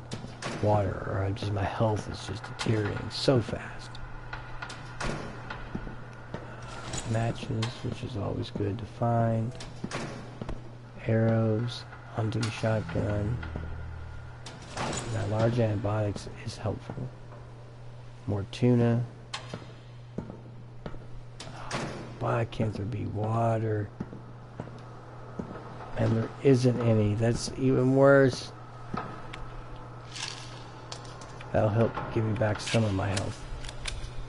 water, or just my health is just deteriorating so fast. Matches, which is always good to find. Arrows, hunting shotgun. Now, large antibiotics is helpful. More tuna. Why can't there be water? And there isn't any. That's even worse. That'll help give me back some of my health.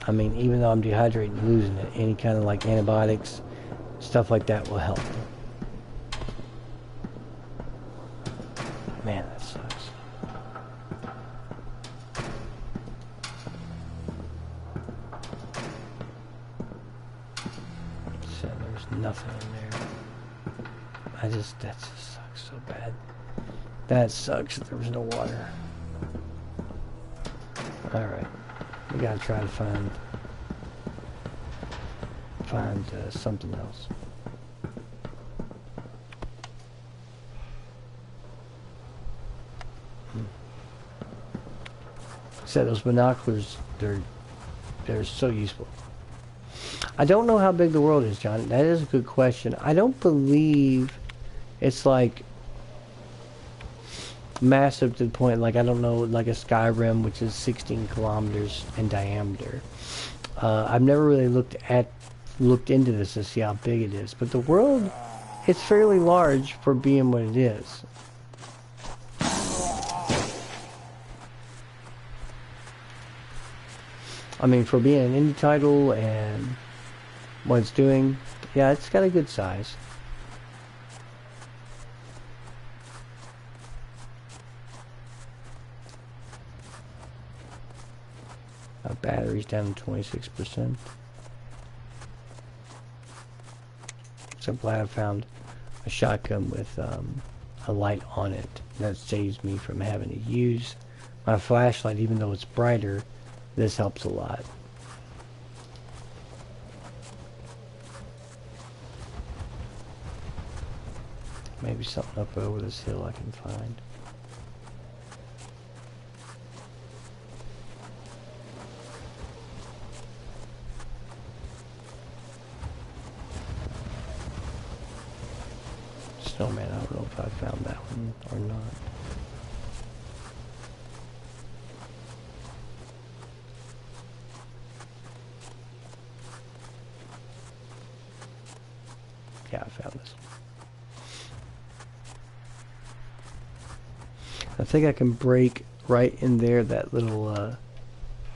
I mean, even though I'm dehydrated and losing it, any kind of like antibiotics, stuff like that will help. Man, that sucks. So there's nothing in there. That just sucks so bad. That sucks that there was no water. Alright. We gotta try to find something else. So those binoculars, they're so useful. I don't know how big the world is, John. That is a good question. I don't believe it's like massive to the point, like, I don't know, like a Skyrim, which is 16 kilometers in diameter. I've never really looked into this to see how big it is, but the world, it's fairly large for being what it is. I mean, for being an indie title and what it's doing, yeah, it's got a good size. Battery's down to 26%. So I'm glad I found a shotgun with a light on it. That saves me from having to use my flashlight, even though it's brighter. This helps a lot. Maybe something up over this hill I can find. Snowman, I don't know if I found that one or not. Yeah, I found this. I think I can break right in there, that little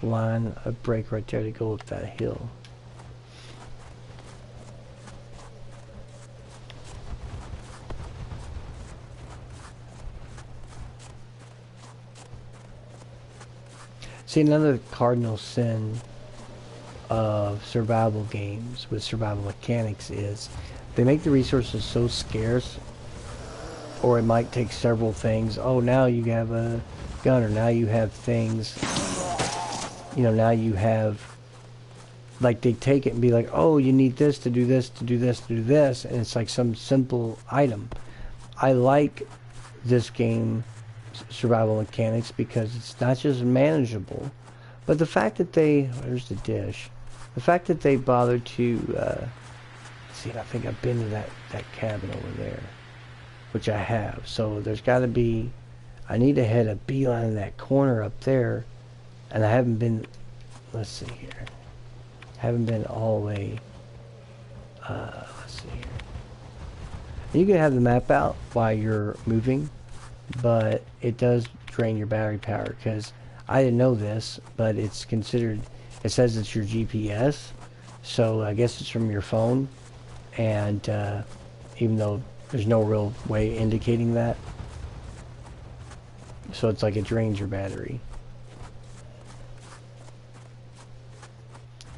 line of break right there to go up that hill. See, another cardinal sin of survival games with survival mechanics is they make the resources so scarce, or it might take several things. Oh, now you have a gun, or now you have things, you know, now you have, like, they take it and be like, oh, you need this to do this, to do this, to do this, and it's like some simple item. I like this game survival mechanics because it's not just manageable, but the fact that they, there's the dish, the fact that they bothered to see, I think I've been to that cabin over there, which I have. So there's got to be, I need to head a beeline in that corner up there, and I haven't been, let's see here, haven't been all the way, let's see here. You can have the map out while you're moving, but it does drain your battery power, because I didn't know this, but it's considered, it says it's your GPS, so I guess it's from your phone, and even though there's no real way indicating that, so it's like it drains your battery.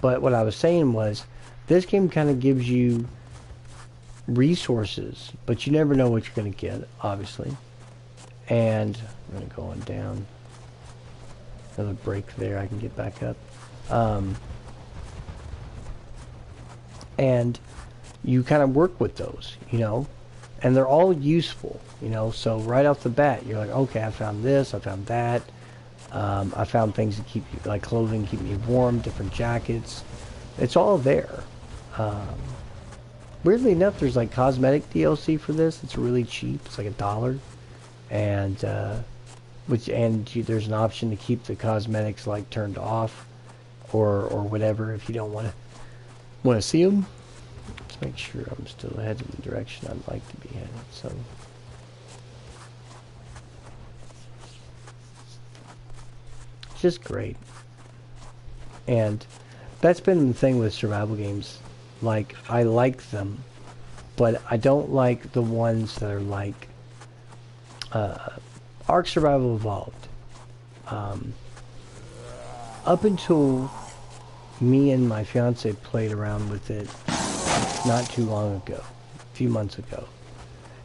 But what I was saying was, this game kind of gives you resources, but you never know what you're going to get, obviously. And I'm going to go on down. Another break there, I can get back up. And you kind of work with those, you know, and they're all useful, you know. So right off the bat, you're like, okay, I found this, I found that. I found things to keep you, like clothing, keep me warm, different jackets. It's all there. Weirdly enough, there's like cosmetic DLC for this. It's really cheap. It's like $1, and there's an option to keep the cosmetics like turned off, or whatever, if you don't want to see them. Let's make sure I'm still heading in the direction I'd like to be headed. So. Just great. And that's been the thing with survival games. Like, I like them, but I don't like the ones that are like Ark Survival Evolved. Up until me and my fiance played around with it not too long ago, a few months ago,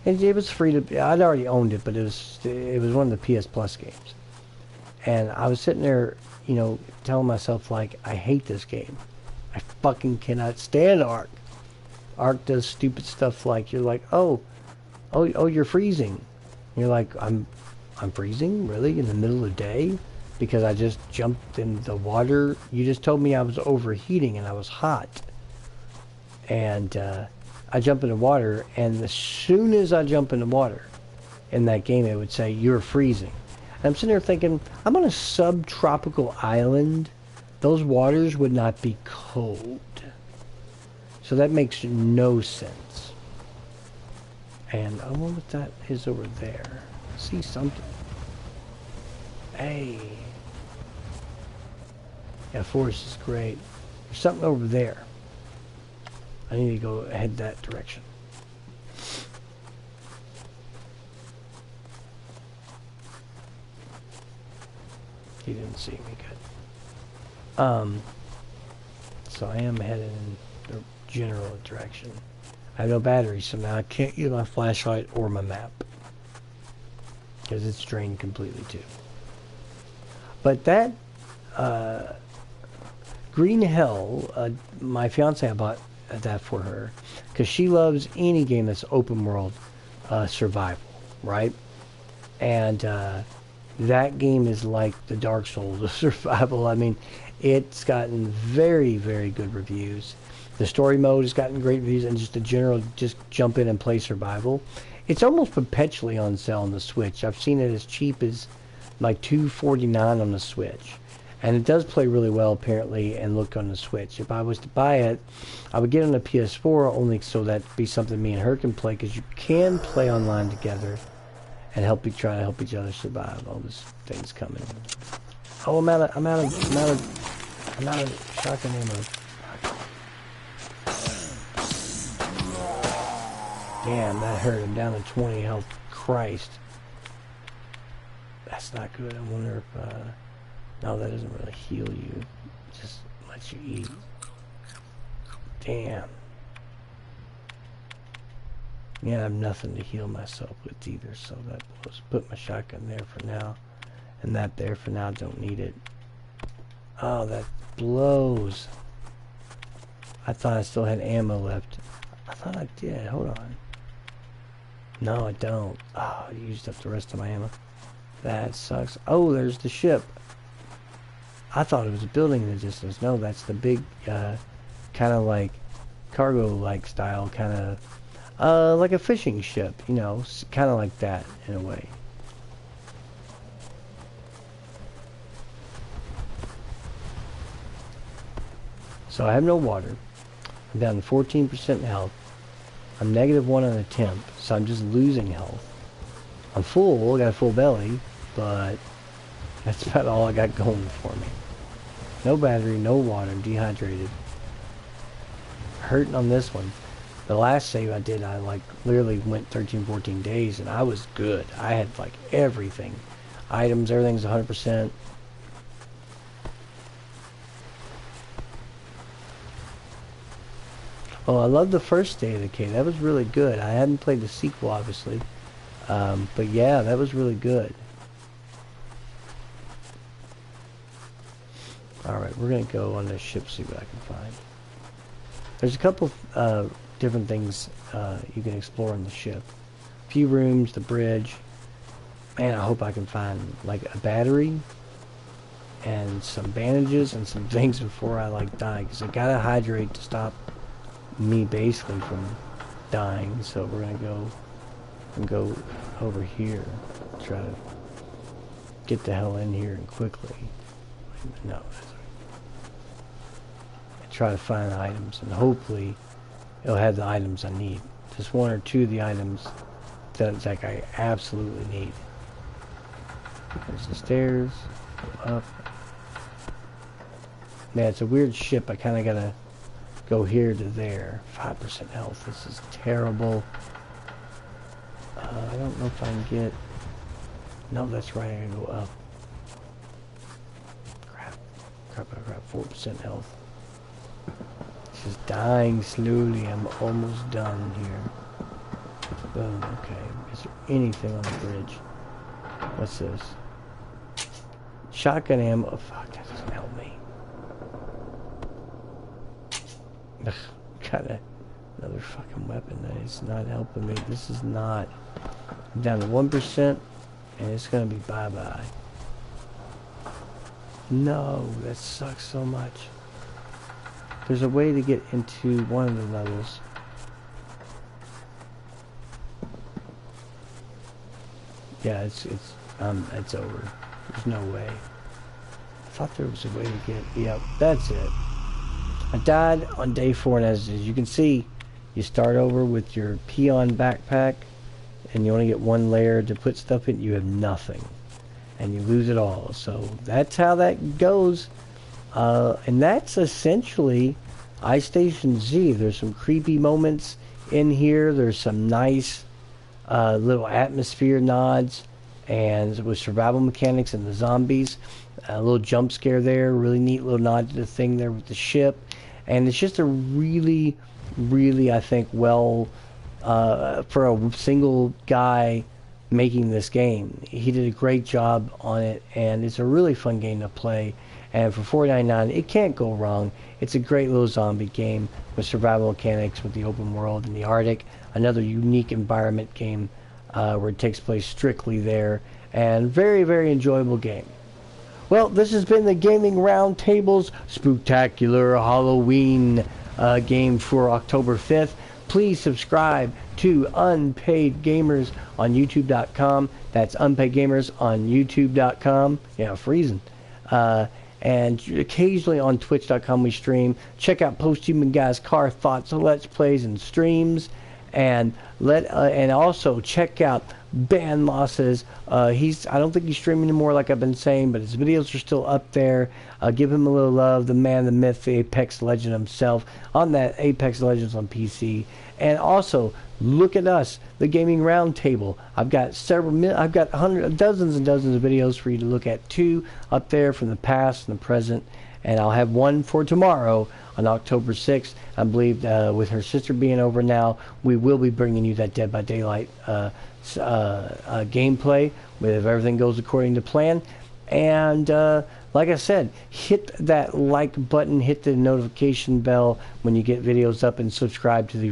and it was free to. I'd already owned it, but it was one of the PS Plus games. And I was sitting there, you know, telling myself, like, I hate this game. I fucking cannot stand Ark. Ark does stupid stuff like, you're like, oh, you're freezing. And you're like, I'm freezing? Really? In the middle of the day? Because I just jumped in the water? You just told me I was overheating and I was hot. And I jump in the water, and as soon as I jump in the water in that game, it would say, you're freezing. I'm sitting there thinking, I'm on a subtropical island. Those waters would not be cold. So that makes no sense. And I wonder what that is over there. I see something. Hey. Yeah, forest is great. There's something over there. I need to go head that direction. He didn't see me good. So I am headed in the general direction. I have no battery, so now I can't use my flashlight or my map, because it's drained completely too. But that Green Hell, my fiance, I bought that for her because she loves any game that's open world survival, right? And that game is like the Dark Souls of survival. I mean, it's gotten very, very good reviews. The story mode has gotten great reviews, and just the general, just jump in and play survival. It's almost perpetually on sale on the Switch. I've seen it as cheap as like $2.49 on the Switch. And it does play really well, apparently, and look on the Switch. If I was to buy it, I would get it on the PS4, only so that'd be something me and her can play, because you can play online together and try to help each other survive. All this things coming. Oh, I'm out of shotgun ammo. Damn, that hurt. I'm down to 20 health. Christ. That's not good. I wonder if, no, that doesn't really heal you. It just lets you eat. Damn. Yeah, I have nothing to heal myself with either, so that was put my shotgun there for now. And that there for now, don't need it. Oh, that blows. I thought I still had ammo left. I thought I did. Hold on. No, I don't. Oh, I used up the rest of my ammo. That sucks. Oh, there's the ship. I thought it was a building in the distance. No, that's the big, kind of like cargo-like style, kind of, like a fishing ship, you know, kind of like that in a way. So I have no water. I'm down to 14% health. I'm -1 on a temp, so I'm just losing health. I'm full, I got a full belly, but that's about all I got going for me. No battery, no water, I'm dehydrated. Hurting on this one. The last save I did, I like literally went 13, 14 days and I was good. I had like everything. Items, everything's 100%. Oh, I love the first State of Decay. That was really good. I hadn't played the sequel, obviously. But yeah, that was really good. Alright, we're going to go on this ship, see what I can find. There's a couple different things you can explore on the ship. A few rooms, the bridge. Man, I hope I can find like a battery and some bandages and some things before I like die, because I gotta hydrate to stop me basically from dying. So we're gonna go over here, try to get the hell in here and quickly. No, try to find items, and hopefully it'll have the items I need. Just one or two of the items that I absolutely need. There's the stairs, go up. Man, it's a weird ship. I kind of gotta go here to there. 5% health. This is terrible. I don't know if I can get... No, that's right. I gotta go up. Crap. 4% health. It's just dying slowly. I'm almost done here. Boom. Okay. Is there anything on the bridge? What's this? Shotgun ammo. Oh, fuck, that doesn't help me. Ugh, got another fucking weapon that is not helping me. This is not... I'm down to 1%, and it's gonna be bye-bye. No, that sucks so much. There's a way to get into one of the levels. Yeah, it's over. There's no way. I thought there was a way to get... Yep, that's it. I died on day 4, and as you can see, you start over with your peon backpack, and you only get one layer to put stuff in. You have nothing, and you lose it all. So that's how that goes, and that's essentially iStation Z. There's some creepy moments in here. There's some nice little atmosphere nods, and with survival mechanics and the zombies. A little jump scare there, really neat little nod to the thing there with the ship, and it's just a really, really, I think, well, for a single guy making this game, he did a great job on it, and it's a really fun game to play. And for $4.99, it can't go wrong. It's a great little zombie game with survival mechanics, with the open world in the Arctic, another unique environment game where it takes place strictly there, and very, very enjoyable game. Well, this has been the Gaming Roundtable's Spooktacular Halloween game for October 5th. Please subscribe to Unpaid Gamers on YouTube.com. That's Unpaid Gamers on YouTube.com. Yeah, freezing. And occasionally on Twitch.com we stream. Check out Posthuman Guy's Car Thoughts, Let's Plays, and streams. And also check out Ban Losses. I don't think he's streaming anymore, like I've been saying, but his videos are still up there. Give him a little love. The man, the myth, the Apex Legend himself on that Apex Legends on PC. And also look at us, the Gaming Roundtable. I've got dozens and dozens of videos for you to look at too, up there from the past and the present. And I'll have one for tomorrow on October 6th. I believe with her sister being over now, we will be bringing you that Dead by Daylight gameplay, if everything goes according to plan. And like I said, hit that like button, hit the notification bell when you get videos up, and subscribe to the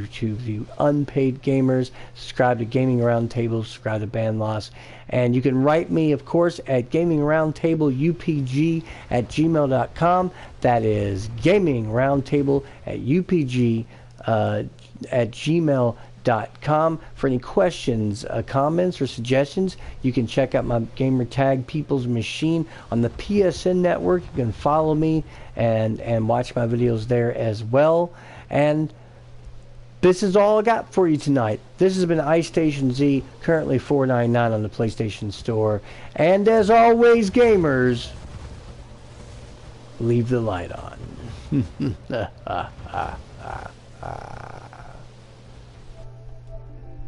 Unpaid Gamers, subscribe to Gaming Roundtable, subscribe to Ban Loss. And you can write me, of course, at gamingroundtableupg@gmail.com. That is gamingroundtable@upg@gmail.com. For any questions, comments, or suggestions, you can check out my gamer tag People's Machine on the PSN network. You can follow me and watch my videos there as well. And this is all I got for you tonight. This has been Ice Station Z, currently $4.99 on the PlayStation Store. And as always, gamers, leave the light on.